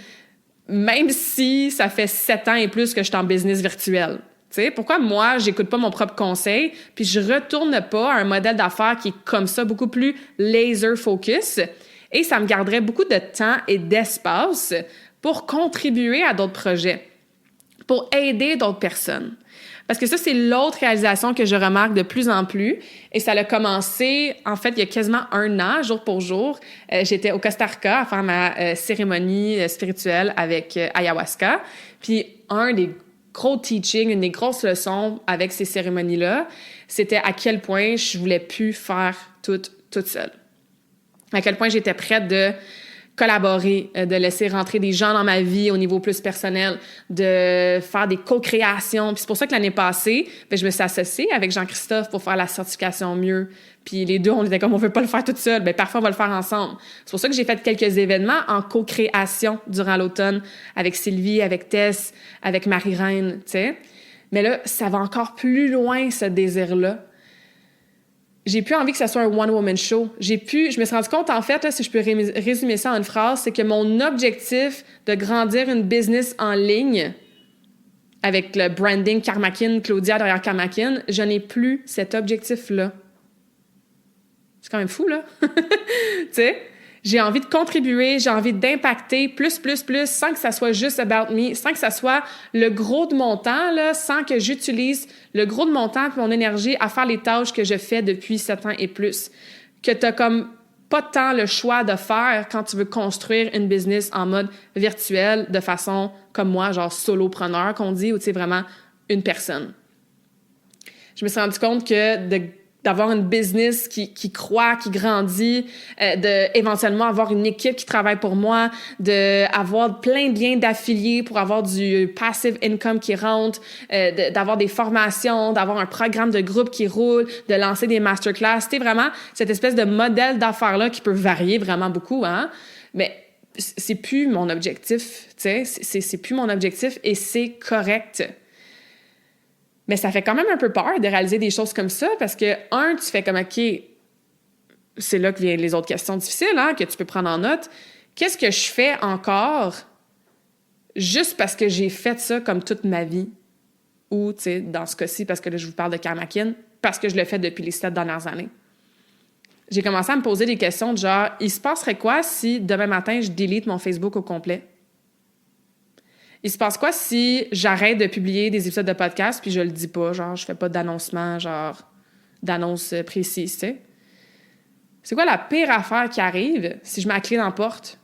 même si ça fait 7 ans et plus que je suis en business virtuel? Tu sais, pourquoi moi, j'écoute pas mon propre conseil, puis je retourne pas à un modèle d'affaires qui est comme ça, beaucoup plus laser focus, et ça me garderait beaucoup de temps et d'espace pour contribuer à d'autres projets, pour aider d'autres personnes. Parce que ça, c'est l'autre réalisation que je remarque de plus en plus. Et ça a commencé, en fait, il y a quasiment 1 an, jour pour jour. J'étais au Costa Rica à faire ma cérémonie spirituelle avec ayahuasca. Puis un des gros teachings, une des grosses leçons avec ces cérémonies-là, c'était à quel point je voulais plus faire tout toute seule. À quel point j'étais prête de collaborer, de laisser rentrer des gens dans ma vie au niveau plus personnel, de faire des co-créations. Puis c'est pour ça que l'année passée, je me suis associée avec Jean-Christophe pour faire la certification mieux. Puis les deux, on était comme, on veut pas le faire toute seule. Parfois, on va le faire ensemble. C'est pour ça que j'ai fait quelques événements en co-création durant l'automne avec Sylvie, avec Tess, avec Marie-Reine, tu sais. Mais là, ça va encore plus loin, ce désir-là. J'ai plus envie que ça soit un one-woman show. Je me suis rendu compte, en fait, là, si je peux résumer ça en une phrase, c'est que mon objectif de grandir une business en ligne avec le branding Karmakin, Claudia derrière Karmakin, je n'ai plus cet objectif-là. C'est quand même fou, là. Tu sais? J'ai envie de contribuer, j'ai envie d'impacter plus, sans que ça soit juste about me, sans que ça soit le gros de mon temps, là, sans que j'utilise le gros de mon temps et mon énergie à faire les tâches que je fais depuis 7 ans et plus. Que tu n'as comme pas tant le choix de faire quand tu veux construire une business en mode virtuel de façon comme moi, genre solopreneur qu'on dit, ou tu sais, vraiment une personne. Je me suis rendu compte que d'avoir une business qui croît, qui grandit, éventuellement avoir une équipe qui travaille pour moi, d'avoir plein de liens d'affiliés pour avoir du passive income qui rentre, d'avoir des formations, d'avoir un programme de groupe qui roule, de lancer des masterclass. C'est vraiment cette espèce de modèle d'affaires-là qui peut varier vraiment beaucoup, hein? Mais c'est plus mon objectif, tu sais, c'est plus mon objectif et c'est correct. Mais ça fait quand même un peu peur de réaliser des choses comme ça parce que, tu fais comme, OK, c'est là que viennent les autres questions difficiles, hein, que tu peux prendre en note. Qu'est-ce que je fais encore juste parce que j'ai fait ça comme toute ma vie? Ou, tu sais, dans ce cas-ci, parce que là, je vous parle de Karmakin, parce que je le fais depuis les 7 dernières années. J'ai commencé à me poser des questions de genre, il se passerait quoi si demain matin, je delete mon Facebook au complet? Il se passe quoi si j'arrête de publier des épisodes de podcast puis je le dis pas, genre je fais pas d'annoncement, genre d'annonce précise, tu sais? C'est quoi la pire affaire qui arrive si je mets la clé dans la porte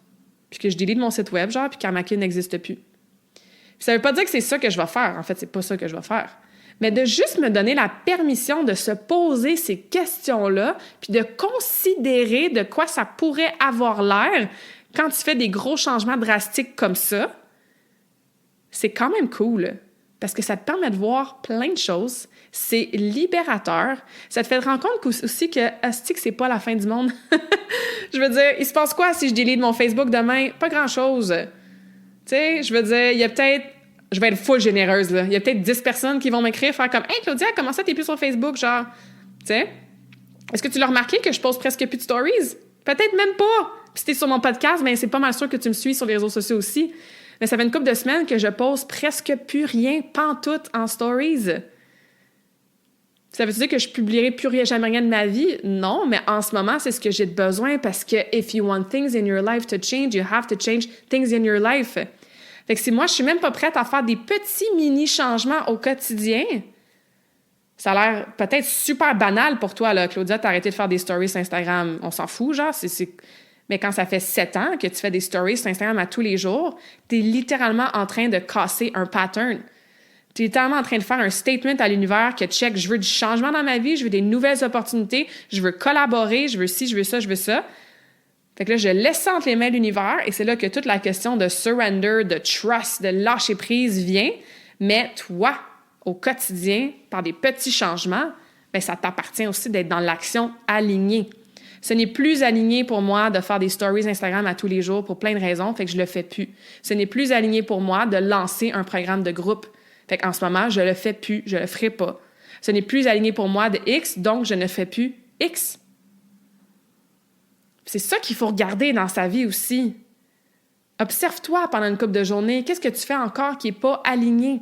puis que je delete mon site web, genre, puis Karmakin n'existe plus? Puis ça veut pas dire que c'est ça que je vais faire. En fait, c'est pas ça que je vais faire. Mais de juste me donner la permission de se poser ces questions-là puis de considérer de quoi ça pourrait avoir l'air quand tu fais des gros changements drastiques comme ça, c'est quand même cool parce que ça te permet de voir plein de choses. C'est libérateur. Ça te fait te rendre compte aussi que asti que c'est pas la fin du monde. Je veux dire, il se passe quoi si je delete mon Facebook demain? Pas grand-chose. Tu sais, je veux dire, il y a peut-être... Je vais être full généreuse, là. Il y a peut-être 10 personnes qui vont m'écrire, faire comme « Hey, Claudia, comment ça, t'es plus sur Facebook? » Genre, tu sais? Est-ce que tu l'as remarqué que je poste presque plus de stories? Peut-être même pas. Puis si t'es sur mon podcast, ben c'est pas mal sûr que tu me suis sur les réseaux sociaux aussi. Mais ça fait une couple de semaines que je pose presque plus rien, pantoute, en stories. Ça veut dire que je publierai plus rien, jamais rien de ma vie? Non, mais en ce moment, c'est ce que j'ai besoin parce que if you want things in your life to change, you have to change things in your life. Fait que si moi, je suis même pas prête à faire des petits mini-changements au quotidien, ça a l'air peut-être super banal pour toi, là, Claudia, t'as arrêté de faire des stories sur Instagram. On s'en fout, genre, Mais quand ça fait 7 ans que tu fais des stories sur Instagram à tous les jours, tu es littéralement en train de casser un pattern. Tu es littéralement en train de faire un statement à l'univers que check, je veux du changement dans ma vie, je veux des nouvelles opportunités, je veux collaborer, je veux ci, je veux ça, je veux ça. Fait que là, je laisse ça entre les mains de l'univers et c'est là que toute la question de surrender, de trust, de lâcher prise vient. Mais toi, au quotidien par des petits changements, bien, ça t'appartient aussi d'être dans l'action alignée. Ce n'est plus aligné pour moi de faire des stories Instagram à tous les jours pour plein de raisons, fait que je le fais plus. Ce n'est plus aligné pour moi de lancer un programme de groupe. Fait qu'en ce moment, je le fais plus, je le ferai pas. Ce n'est plus aligné pour moi de X, donc je ne fais plus X. C'est ça qu'il faut regarder dans sa vie aussi. Observe-toi pendant une couple de journées. Qu'est-ce que tu fais encore qui n'est pas aligné?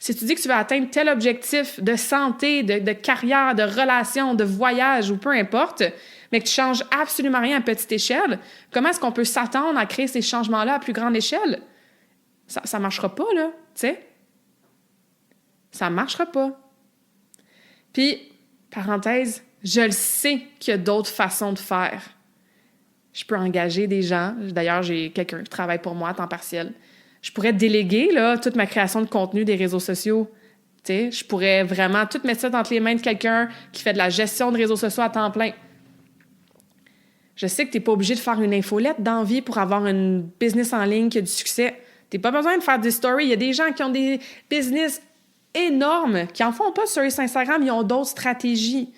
Si tu dis que tu veux atteindre tel objectif de santé, de carrière, de relation, de voyage ou peu importe, mais que tu changes absolument rien à petite échelle, comment est-ce qu'on peut s'attendre à créer ces changements-là à plus grande échelle? Ça ne marchera pas, là, tu sais. Ça ne marchera pas. Puis, parenthèse, je le sais qu'il y a d'autres façons de faire. Je peux engager des gens. D'ailleurs, j'ai quelqu'un qui travaille pour moi à temps partiel. Je pourrais déléguer là, toute ma création de contenu des réseaux sociaux. T'sais, je pourrais vraiment tout mettre ça entre les mains de quelqu'un qui fait de la gestion de réseaux sociaux à temps plein. Je sais que tu n'es pas obligé de faire une infolette d'envie pour avoir une business en ligne qui a du succès. Tu n'as pas besoin de faire des stories. Il y a des gens qui ont des business énormes, qui n'en font pas sur Instagram, ils ont d'autres stratégies.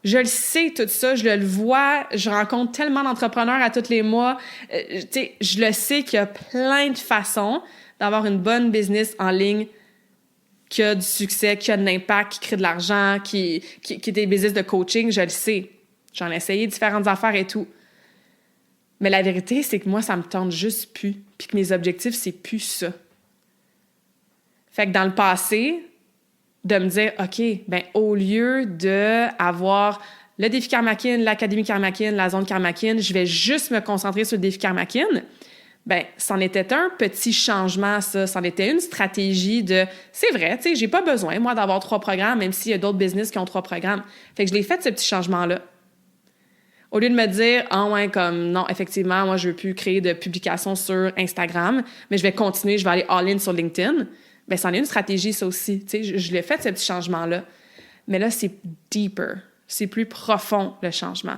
Je le sais, tout ça, je le vois, je rencontre tellement d'entrepreneurs à tous les mois. Je le sais qu'il y a plein de façons d'avoir une bonne business en ligne qui a du succès, qui a de l'impact, qui crée de l'argent, qui est des business de coaching, je le sais. J'en ai essayé différentes affaires et tout. Mais la vérité, c'est que moi, ça me tente juste plus. Puis que mes objectifs, c'est plus ça. Fait que dans le passé, de me dire, OK, ben au lieu d'avoir le défi Karmakin, l'Académie Karmakin, la zone Karmakin, je vais juste me concentrer sur le défi Karmakin. Ben, c'en était un petit changement, ça. C'en était une stratégie de, c'est vrai, tu sais, j'ai pas besoin, moi, d'avoir 3 programmes, même s'il y a d'autres business qui ont 3 programmes. Fait que je l'ai fait, ce petit changement-là. Au lieu de me dire, ah ouais, comme, non, effectivement, moi, je veux plus créer de publications sur Instagram, mais je vais continuer, je vais aller all-in sur LinkedIn. Bien, c'en est une stratégie, ça aussi. Tu sais, je l'ai fait, ce petit changement-là. Mais là, c'est deeper. C'est plus profond, le changement.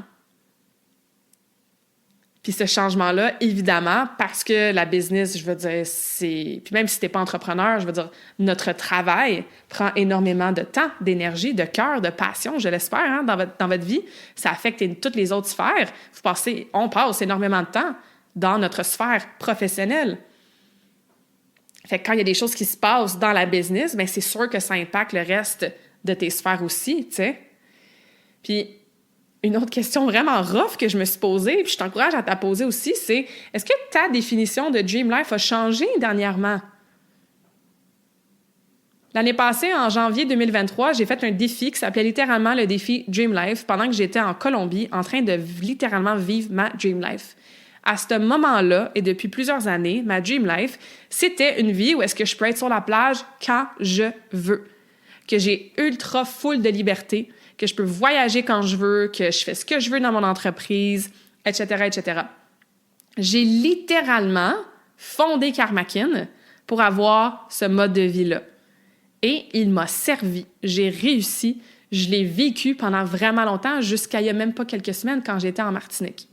Puis ce changement-là, évidemment, parce que la business, je veux dire, c'est... Puis même si t'es pas entrepreneur, je veux dire, notre travail prend énormément de temps, d'énergie, de cœur, de passion, je l'espère, hein, dans votre vie. Ça affecte toutes les autres sphères. On passe énormément de temps dans notre sphère professionnelle. Fait que quand il y a des choses qui se passent dans la business, bien, c'est sûr que ça impacte le reste de tes sphères aussi, tu sais. Puis, une autre question vraiment rough que je me suis posée, puis je t'encourage à te la poser aussi, c'est est-ce que ta définition de Dream Life a changé dernièrement? L'année passée, en janvier 2023, j'ai fait un défi qui s'appelait littéralement le défi Dream Life pendant que j'étais en Colombie en train de littéralement vivre ma Dream Life. À ce moment-là, et depuis plusieurs années, ma Dream Life, c'était une vie où est-ce que je peux être sur la plage quand je veux, que j'ai ultra full de liberté, que je peux voyager quand je veux, que je fais ce que je veux dans mon entreprise, etc., etc. J'ai littéralement fondé Karmakin pour avoir ce mode de vie-là. Et il m'a servi. J'ai réussi. Je l'ai vécu pendant vraiment longtemps, jusqu'à il n'y a même pas quelques semaines quand j'étais en Martinique.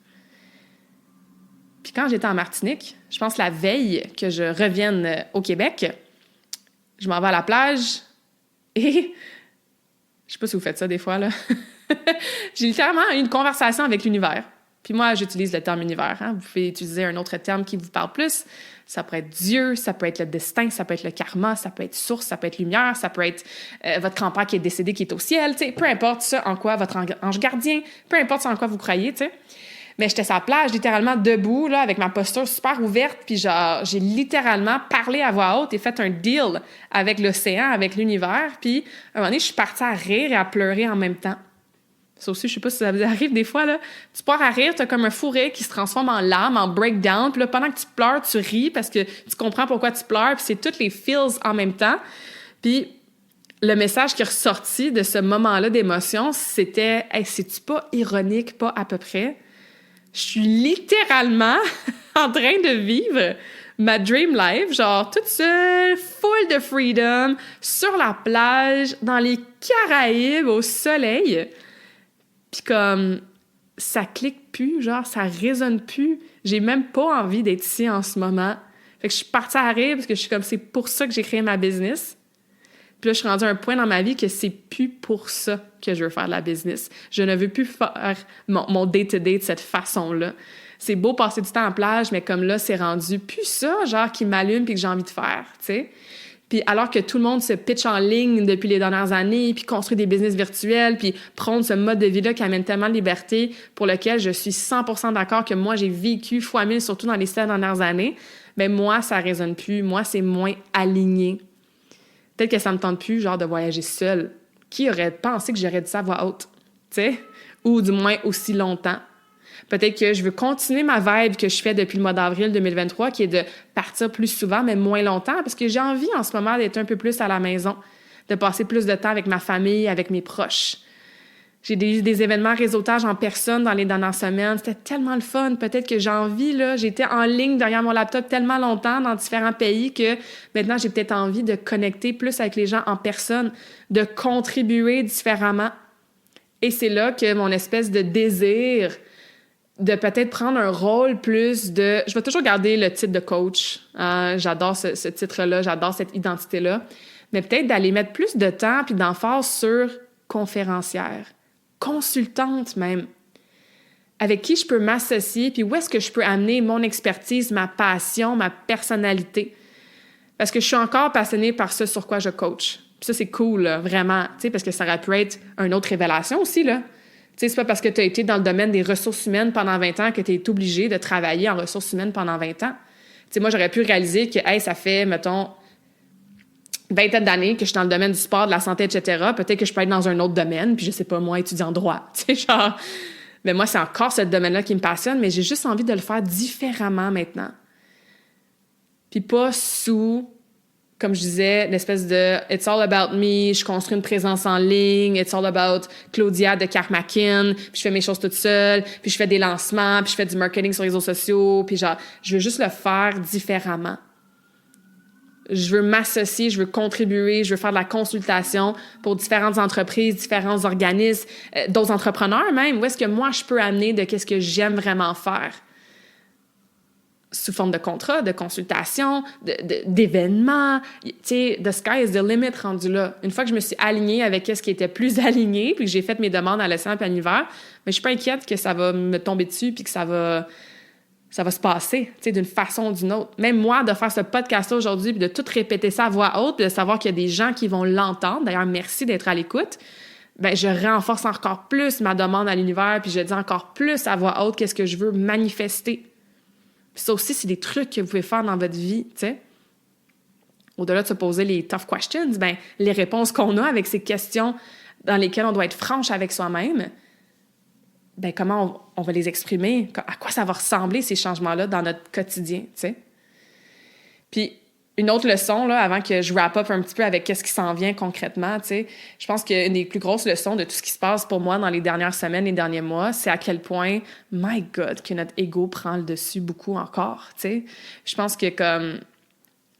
Puis quand j'étais en Martinique, je pense la veille que je revienne au Québec, je m'en vais à la plage et... Je sais pas si vous faites ça des fois, là. J'ai littéralement eu une conversation avec l'univers. Puis moi, j'utilise le terme univers. Hein? Vous pouvez utiliser un autre terme qui vous parle plus. Ça peut être Dieu, ça peut être le destin, ça peut être le karma, ça peut être source, ça peut être lumière, ça peut être votre grand-père qui est décédé, qui est au ciel. T'sais, peu importe ça en quoi votre ange gardien, peu importe ça en quoi vous croyez, tu sais. Mais j'étais sur la plage, littéralement debout, là, avec ma posture super ouverte, puis genre, j'ai littéralement parlé à voix haute et fait un deal avec l'océan, avec l'univers, puis à un moment donné, je suis partie à rire et à pleurer en même temps. Ça aussi, je sais pas si ça vous arrive des fois, là. Tu pars à rire, t'as comme un fou rire qui se transforme en larmes, en breakdown, puis là, pendant que tu pleures, tu ris parce que tu comprends pourquoi tu pleures, puis c'est toutes les feels en même temps. Puis le message qui est ressorti de ce moment-là d'émotion, c'était « Hey, c'est-tu pas ironique, pas à peu près? » Je suis littéralement en train de vivre ma dream life, genre toute seule, full de freedom, sur la plage, dans les Caraïbes, au soleil. Puis comme, ça clique plus, genre, ça résonne plus. J'ai même pas envie d'être ici en ce moment. Fait que je suis partie à rire parce que je suis comme, c'est pour ça que j'ai créé ma business. Puis là, je suis rendue à un point dans ma vie que c'est plus pour ça que je veux faire de la business. Je ne veux plus faire mon day-to-day de cette façon-là. C'est beau passer du temps en plage, mais comme là, c'est rendu plus ça, genre, qui m'allume puis que j'ai envie de faire, tu sais. Puis alors que tout le monde se pitch en ligne depuis les dernières années, puis construit des business virtuels, puis prône ce mode de vie-là qui amène tellement de liberté, pour lequel je suis 100% d'accord que moi, j'ai vécu fois 1000, surtout dans les 7 dernières années, mais moi, ça résonne plus. Moi, c'est moins aligné. Peut-être que ça me tente plus, genre, de voyager seule. Qui aurait pensé que j'aurais dit ça à voix haute, tu sais? Ou du moins aussi longtemps. Peut-être que je veux continuer ma vibe que je fais depuis le mois d'avril 2023, qui est de partir plus souvent, mais moins longtemps, parce que j'ai envie en ce moment d'être un peu plus à la maison, de passer plus de temps avec ma famille, avec mes proches. J'ai eu des événements réseautage en personne dans les dernières semaines. C'était tellement le fun. Peut-être que j'ai envie, là, j'étais en ligne derrière mon laptop tellement longtemps dans différents pays que maintenant, j'ai peut-être envie de connecter plus avec les gens en personne, de contribuer différemment. Et c'est là que mon espèce de désir de peut-être prendre un rôle plus de... Je vais toujours garder le titre de coach. J'adore ce titre-là, j'adore cette identité-là. Mais peut-être d'aller mettre plus de temps puis d'emphase sur conférencière, consultante même, avec qui je peux m'associer puis où est-ce que je peux amener mon expertise, ma passion, ma personnalité. Parce que je suis encore passionnée par ce sur quoi je coach. Puis ça, c'est cool, là, vraiment, tu sais, parce que ça aurait pu être une autre révélation aussi, là. Tu sais, c'est pas parce que tu as été dans le domaine des ressources humaines pendant 20 ans que tu es obligé de travailler en ressources humaines pendant 20 ans. Tu sais, moi, j'aurais pu réaliser que, hey, ça fait, mettons, vingtaine d'années que je suis dans le domaine du sport, de la santé, etc. Peut-être que je peux être dans un autre domaine, puis je sais pas, moi, étudier en droit. Tu sais, genre... Mais moi, c'est encore ce domaine-là qui me passionne, mais j'ai juste envie de le faire différemment maintenant. Puis pas sous... Comme je disais, l'espèce de « It's all about me », je construis une présence en ligne, « It's all about Claudia de Karmakin », puis je fais mes choses toute seule, puis je fais des lancements, puis je fais du marketing sur les réseaux sociaux, puis genre, je veux juste le faire différemment. Je veux m'associer, je veux contribuer, je veux faire de la consultation pour différentes entreprises, différents organismes, d'autres entrepreneurs même. Où est-ce que moi, je peux amener de qu'est-ce que j'aime vraiment faire? Sous forme de contrat, de consultation, d'événements. Tu sais, the sky is the limit rendu là. Une fois que je me suis alignée avec ce qui était plus aligné, puis que j'ai fait mes demandes à l'océan et à l'hiver, mais je suis pas inquiète que ça va me tomber dessus puis que ça va se passer, tu sais, d'une façon ou d'une autre. Même moi, de faire ce podcast-là aujourd'hui puis de tout répéter ça à voix haute puis de savoir qu'il y a des gens qui vont l'entendre, d'ailleurs, merci d'être à l'écoute, ben je renforce encore plus ma demande à l'univers puis je dis encore plus à voix haute qu'est-ce que je veux manifester. Puis ça aussi, c'est des trucs que vous pouvez faire dans votre vie, tu sais. Au-delà de se poser les tough questions, ben les réponses qu'on a avec ces questions dans lesquelles on doit être franche avec soi-même, ben comment on va les exprimer? À quoi ça va ressembler, ces changements-là, dans notre quotidien, tu sais? Puis, une autre leçon, là, avant que je wrap up un petit peu avec qu'est-ce qui s'en vient concrètement, tu sais, je pense qu'une des plus grosses leçons de tout ce qui se passe pour moi dans les dernières semaines, les derniers mois, c'est à quel point, my God, que notre ego prend le dessus beaucoup encore, tu sais. Je pense que comme,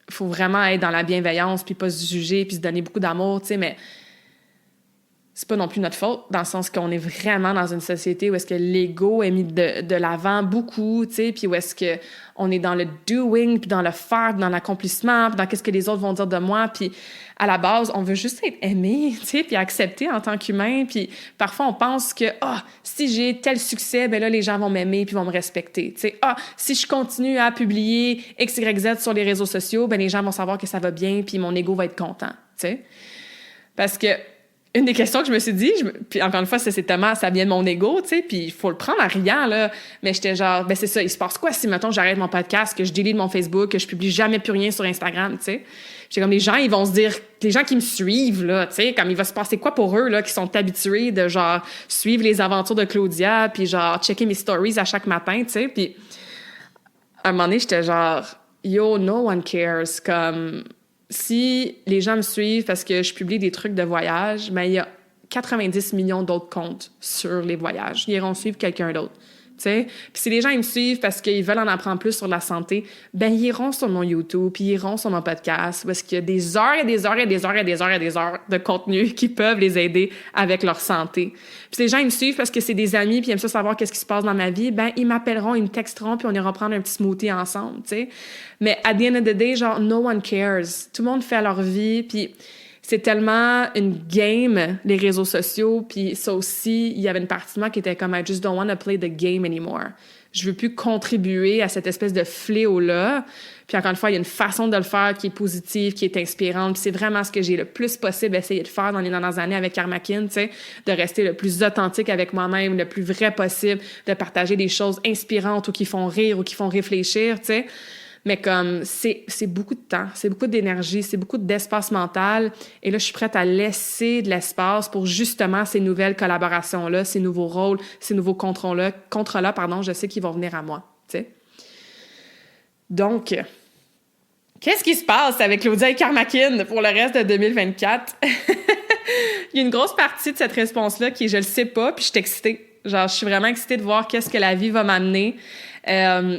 faut vraiment être dans la bienveillance, puis pas se juger, puis se donner beaucoup d'amour, tu sais, mais c'est pas non plus notre faute, dans le sens qu'on est vraiment dans une société où est-ce que l'ego est mis de l'avant beaucoup, tu sais, puis où est-ce que on est dans le doing, puis dans le faire, puis dans l'accomplissement, puis dans qu'est-ce que les autres vont dire de moi, puis à la base, on veut juste être aimé, tu sais, puis accepté en tant qu'humain, puis parfois on pense que, si j'ai tel succès, ben là, les gens vont m'aimer, puis vont me respecter, tu sais, si je continue à publier X, Y, Z sur les réseaux sociaux, ben les gens vont savoir que ça va bien, puis mon ego va être content, tu sais, parce que une des questions que je me suis dit, puis encore une fois, c'est tellement, ça vient de mon ego, tu sais, puis il faut le prendre à riant, là. Mais j'étais genre, ben c'est ça, il se passe quoi si, mettons, j'arrête mon podcast, que je delete mon Facebook, que je publie jamais plus rien sur Instagram, tu sais. J'étais comme, les gens, ils vont se dire, les gens qui me suivent, là, tu sais, comme il va se passer quoi pour eux, là, qui sont habitués de, genre, suivre les aventures de Claudia, puis genre, checker mes stories à chaque matin, tu sais. Puis, à un moment donné, j'étais genre, yo, no one cares, comme... Si les gens me suivent parce que je publie des trucs de voyage, ben il y a 90 millions d'autres comptes sur les voyages. Ils iront suivre quelqu'un d'autre, tu sais. Puis si les gens ils me suivent parce qu'ils veulent en apprendre plus sur la santé, ben ils iront sur mon YouTube, puis ils iront sur mon podcast, parce qu'il y a des heures et des heures et des heures et des heures et des heures de contenu qui peuvent les aider avec leur santé. Puis si les gens ils me suivent parce que c'est des amis puis ils aiment ça savoir qu'est-ce qui se passe dans ma vie, ben ils m'appelleront, ils me texteront puis on ira prendre un petit smoothie ensemble, tu sais. Mais at the end of the day, genre no one cares. Tout le monde fait leur vie puis c'est tellement une game, les réseaux sociaux, puis ça aussi, il y avait une partie de moi qui était comme « I just don't want to play the game anymore ». Je veux plus contribuer à cette espèce de fléau-là. Puis encore une fois, il y a une façon de le faire qui est positive, qui est inspirante. Puis c'est vraiment ce que j'ai le plus possible essayé de faire dans les dernières années avec Karmakin, tu sais, de rester le plus authentique avec moi-même, le plus vrai possible, de partager des choses inspirantes ou qui font rire ou qui font réfléchir, tu sais. Mais comme, c'est beaucoup de temps, c'est beaucoup d'énergie, c'est beaucoup d'espace mental. Et là, je suis prête à laisser de l'espace pour justement ces nouvelles collaborations-là, ces nouveaux rôles, ces nouveaux contrats-là, je sais qu'ils vont venir à moi, tu sais. Donc, qu'est-ce qui se passe avec Claudia et Karmakin pour le reste de 2024? Il y a une grosse partie de cette réponse-là qui est « je le sais pas », puis je suis excitée. Genre, je suis vraiment excitée de voir qu'est-ce que la vie va m'amener.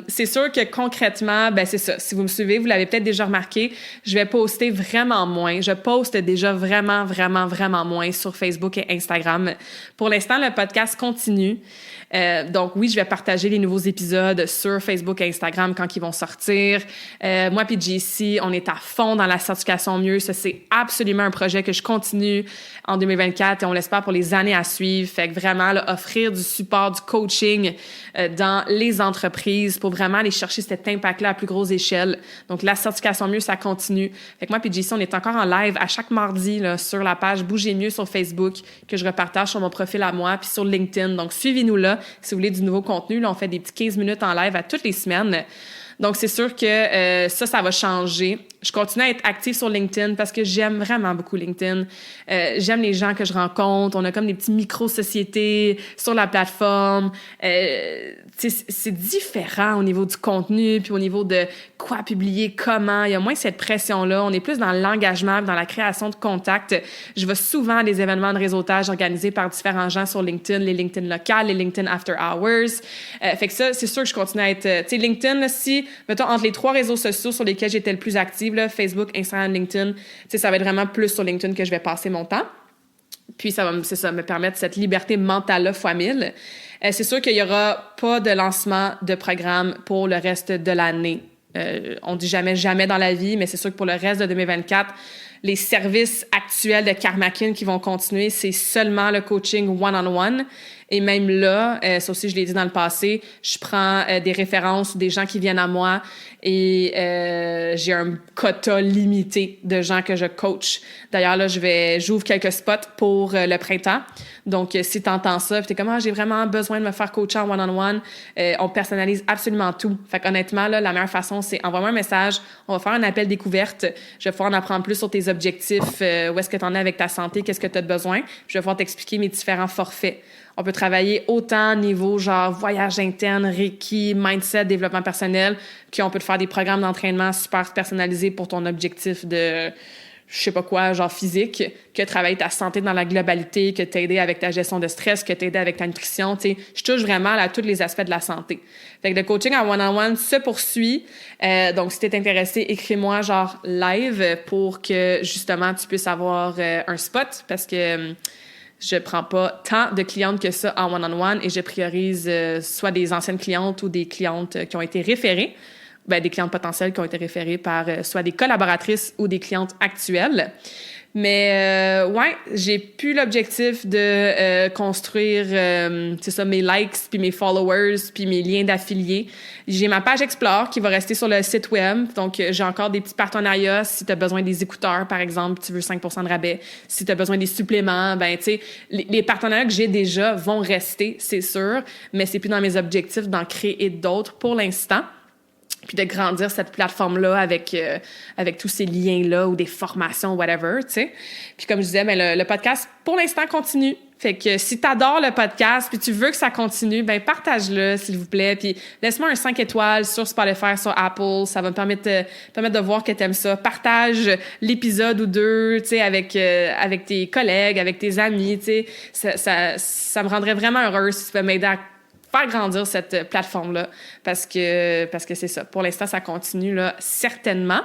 C'est sûr que concrètement, ben c'est ça. Si vous me suivez, vous l'avez peut-être déjà remarqué, je vais poster vraiment moins. Je poste déjà vraiment moins sur Facebook et Instagram. Pour l'instant, le podcast continue. Donc oui, je vais partager les nouveaux épisodes sur Facebook et Instagram quand ils vont sortir. Moi puis JC, on est à fond dans la certification mieux. Ça, c'est absolument un projet que je continue en 2024 et on l'espère pour les années à suivre. Fait que vraiment, là, offrir du support, du coaching dans les entreprises pour vraiment aller chercher cet impact-là à plus grosse échelle. Donc la certification mieux, ça continue. Fait que moi puis JC, on est encore en live à chaque mardi là, sur la page Bougez mieux sur Facebook que je repartage sur mon profil à moi puis sur LinkedIn. Donc suivez-nous là. Si vous voulez du nouveau contenu, là, on fait des petits 15 minutes en live à toutes les semaines. Donc, c'est sûr que ça va changer. Je continue à être active sur LinkedIn parce que j'aime vraiment beaucoup LinkedIn. J'aime les gens que je rencontre. On a comme des petits micro-sociétés sur la plateforme. C'est différent au niveau du contenu puis au niveau de quoi publier, comment. Il y a moins cette pression-là. On est plus dans l'engagement, dans la création de contacts. Je vais souvent à des événements de réseautage organisés par différents gens sur LinkedIn, les LinkedIn locales, les LinkedIn After Hours. Fait que ça, c'est sûr que je continue à être... tu sais, LinkedIn, là, si, mettons, entre les 3 réseaux sociaux sur lesquels j'étais le plus active, là, Facebook, Instagram, LinkedIn, tu sais, ça va être vraiment plus sur LinkedIn que je vais passer mon temps. Puis ça va me permettre cette liberté mentale-là fois 1000. C'est sûr qu'il n'y aura pas de lancement de programme pour le reste de l'année. On dit jamais dans la vie, mais c'est sûr que pour le reste de 2024, les services actuels de Karmakin qui vont continuer, c'est seulement le coaching one-on-one. Et même là, ça aussi, je l'ai dit dans le passé, je prends des références ou des gens qui viennent à moi et j'ai un quota limité de gens que je coach. D'ailleurs, là, j'ouvre quelques spots pour le printemps. Donc, si tu entends ça, puis t'es comme « Ah, j'ai vraiment besoin de me faire coacher en one-on-one », on personnalise absolument tout. Fait qu'honnêtement, là, la meilleure façon, c'est envoie-moi un message, on va faire un appel découverte, je vais pouvoir en apprendre plus sur tes objectifs, où est-ce que tu en es avec ta santé, qu'est-ce que tu as besoin, je vais pouvoir t'expliquer mes différents forfaits. On peut travailler autant niveau genre voyage interne, Reiki, mindset, développement personnel, qu'on peut te faire des programmes d'entraînement super personnalisés pour ton objectif de je sais pas quoi, genre physique, que travailler ta santé dans la globalité, que t'aider avec ta gestion de stress, que t'aider avec ta nutrition, tu sais, je touche vraiment à tous les aspects de la santé. Fait que le coaching en one-on-one se poursuit. Donc, si t'es intéressé, écris-moi genre live pour que justement tu puisses avoir un spot parce que je prends pas tant de clientes que ça en one-on-one et je priorise soit des anciennes clientes ou des clientes qui ont été référées. Des clientes potentielles qui ont été référées par soit des collaboratrices ou des clientes actuelles. Mais ouais, j'ai plus l'objectif de construire c'est ça, mes likes puis mes followers puis mes liens d'affiliés. J'ai ma page Explore qui va rester sur le site web. Donc j'ai encore des petits partenariats si tu as besoin des écouteurs par exemple, tu veux 5% de rabais. Si tu as besoin des suppléments, ben tu sais les partenariats que j'ai déjà vont rester, c'est sûr, mais c'est plus dans mes objectifs d'en créer d'autres pour l'instant. Puis de grandir cette plateforme-là avec tous ces liens-là ou des formations, whatever, tu sais. Puis comme je disais, ben le podcast, pour l'instant, continue. Fait que si t'adores le podcast puis tu veux que ça continue, ben partage-le, s'il vous plaît. Puis laisse-moi un 5 étoiles sur Spotify, sur Apple. Ça va me permettre de voir que t'aimes ça. Partage l'épisode ou 2, tu sais, avec tes collègues, avec tes amis, tu sais. Ça me rendrait vraiment heureuse si tu peux m'aider à faire grandir cette plateforme-là parce que c'est ça. Pour l'instant, ça continue là certainement.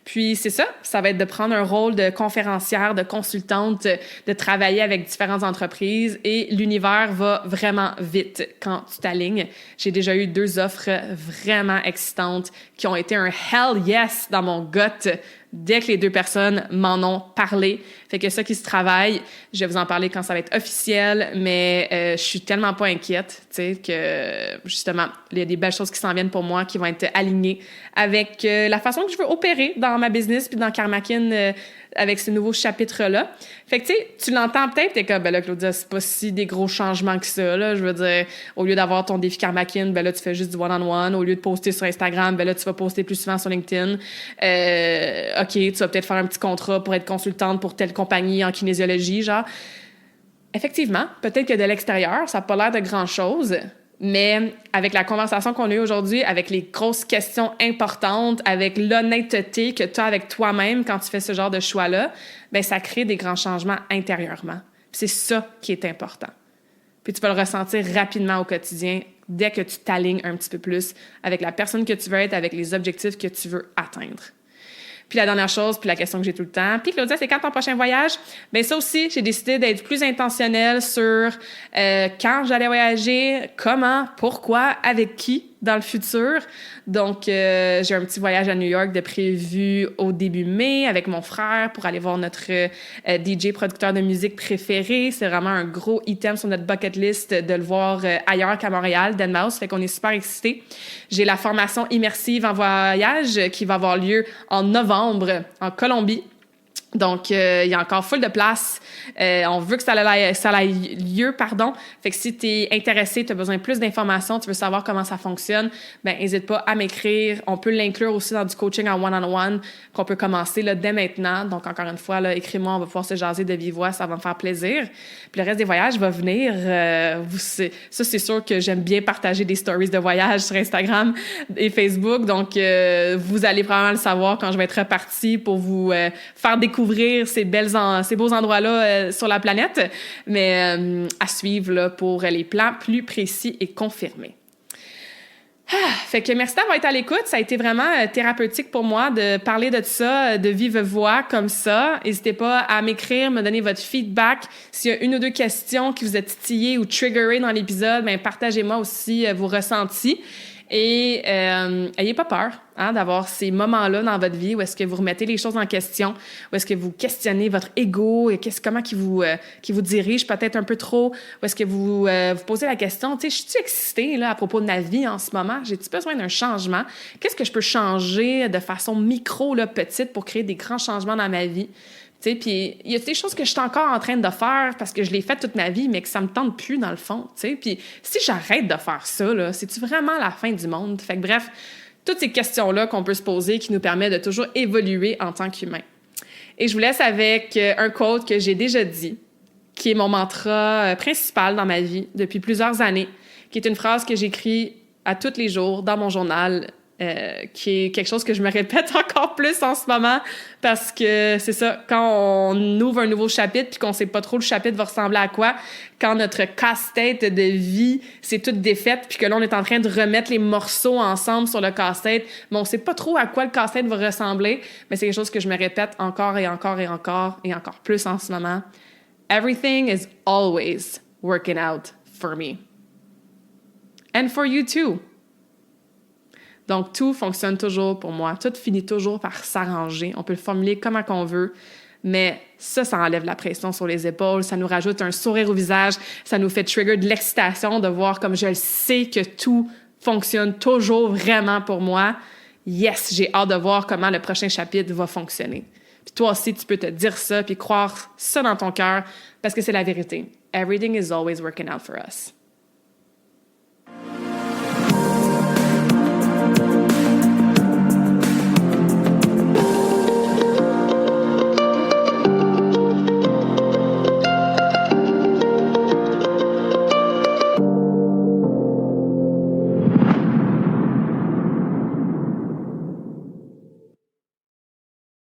Puis c'est ça va être de prendre un rôle de conférencière, de consultante, de travailler avec différentes entreprises et l'univers va vraiment vite quand tu t'alignes. J'ai déjà eu 2 offres vraiment excitantes qui ont été un hell yes dans mon gut dès que les 2 personnes m'en ont parlé. Fait que ça qui se travaille, je vais vous en parler quand ça va être officiel, mais je suis tellement pas inquiète, tu sais, que justement, il y a des belles choses qui s'en viennent pour moi qui vont être alignées avec la façon que je veux opérer dans ma business puis dans Karmakin avec ce nouveau chapitre-là. Fait que, tu sais, tu l'entends peut-être, t'es comme, ben là, Claudia, c'est pas si des gros changements que ça, là. Je veux dire, au lieu d'avoir ton défi Karmakin, ben là, tu fais juste du one-on-one. Au lieu de poster sur Instagram, ben là, tu vas poster plus souvent sur LinkedIn. OK, tu vas peut-être faire un petit contrat pour être consultante pour telle compagnie en kinésiologie, genre. Effectivement, peut-être que de l'extérieur, ça n'a pas l'air de grand-chose, mais avec la conversation qu'on a eue aujourd'hui, avec les grosses questions importantes, avec l'honnêteté que tu as avec toi-même quand tu fais ce genre de choix-là, ben ça crée des grands changements intérieurement. Puis c'est ça qui est important. Puis tu vas le ressentir rapidement au quotidien dès que tu t'alignes un petit peu plus avec la personne que tu veux être, avec les objectifs que tu veux atteindre. Puis la dernière chose, puis la question que j'ai tout le temps, puis Claudia, c'est quand ton prochain voyage? Bien ça aussi, j'ai décidé d'être plus intentionnelle sur quand j'allais voyager, comment, pourquoi, avec qui dans le futur. Donc, j'ai un petit voyage à New York de prévu au début mai avec mon frère pour aller voir notre DJ producteur de musique préféré. C'est vraiment un gros item sur notre bucket list de le voir ailleurs qu'à Montréal, deadmau5. Fait qu'on est super excités. J'ai la formation immersive en voyage qui va avoir lieu en novembre en Colombie. Donc, il y a encore full de place. On veut que ça ait lieu, pardon. Fait que si tu es intéressé, tu as besoin de plus d'informations, tu veux savoir comment ça fonctionne, ben n'hésite pas à m'écrire. On peut l'inclure aussi dans du coaching en one-on-one qu'on peut commencer là, dès maintenant. Donc, encore une fois, là, écris-moi, on va pouvoir se jaser de vive voix, ça va me faire plaisir. Puis le reste des voyages va venir. Ça, c'est sûr que j'aime bien partager des stories de voyage sur Instagram et Facebook. Donc, vous allez probablement le savoir quand je vais être repartie pour vous faire découvrir ces beaux endroits-là sur la planète, mais à suivre là, pour les plans plus précis et confirmés. Fait que merci d'avoir été à l'écoute. Ça a été vraiment thérapeutique pour moi de parler de ça, de vive voix comme ça. N'hésitez pas à m'écrire, me donner votre feedback. S'il y a 1 ou 2 questions qui vous a titillé ou triggeré dans l'épisode, ben partagez-moi aussi vos ressentis. Et ayez pas peur d'avoir ces moments-là dans votre vie où est-ce que vous remettez les choses en question, où est-ce que vous questionnez votre ego et comment qui vous dirige peut-être un peu trop, où est-ce que vous posez la question, tu sais, je suis excitée là, à propos de ma vie en ce moment? J'ai-tu besoin d'un changement? Qu'est-ce que je peux changer de façon micro, là, petite pour créer des grands changements dans ma vie? Tu sais, puis il y a des choses que je suis encore en train de faire parce que je l'ai fait toute ma vie, mais que ça me tente plus dans le fond, tu sais. Puis si j'arrête de faire ça, là, c'est-tu vraiment la fin du monde? Fait que bref, toutes ces questions-là qu'on peut se poser qui nous permettent de toujours évoluer en tant qu'humain. Et je vous laisse avec un quote que j'ai déjà dit, qui est mon mantra principal dans ma vie depuis plusieurs années, qui est une phrase que j'écris à tous les jours dans mon journal, qui est quelque chose que je me répète encore plus en ce moment parce que c'est ça, quand on ouvre un nouveau chapitre puis qu'on sait pas trop le chapitre va ressembler à quoi, quand notre casse-tête de vie c'est toute défaite puis que là on est en train de remettre les morceaux ensemble sur le casse-tête, mais on sait pas trop à quoi le casse-tête va ressembler, mais c'est quelque chose que je me répète encore et encore et encore et encore plus en ce moment. Everything is always working out for me. And for you too. Donc, tout fonctionne toujours pour moi. Tout finit toujours par s'arranger. On peut le formuler comment qu'on veut, mais ça enlève la pression sur les épaules. Ça nous rajoute un sourire au visage. Ça nous fait trigger de l'excitation de voir comme je le sais que tout fonctionne toujours vraiment pour moi. Yes, j'ai hâte de voir comment le prochain chapitre va fonctionner. Puis toi aussi, tu peux te dire ça puis croire ça dans ton cœur parce que c'est la vérité. Everything is always working out for us.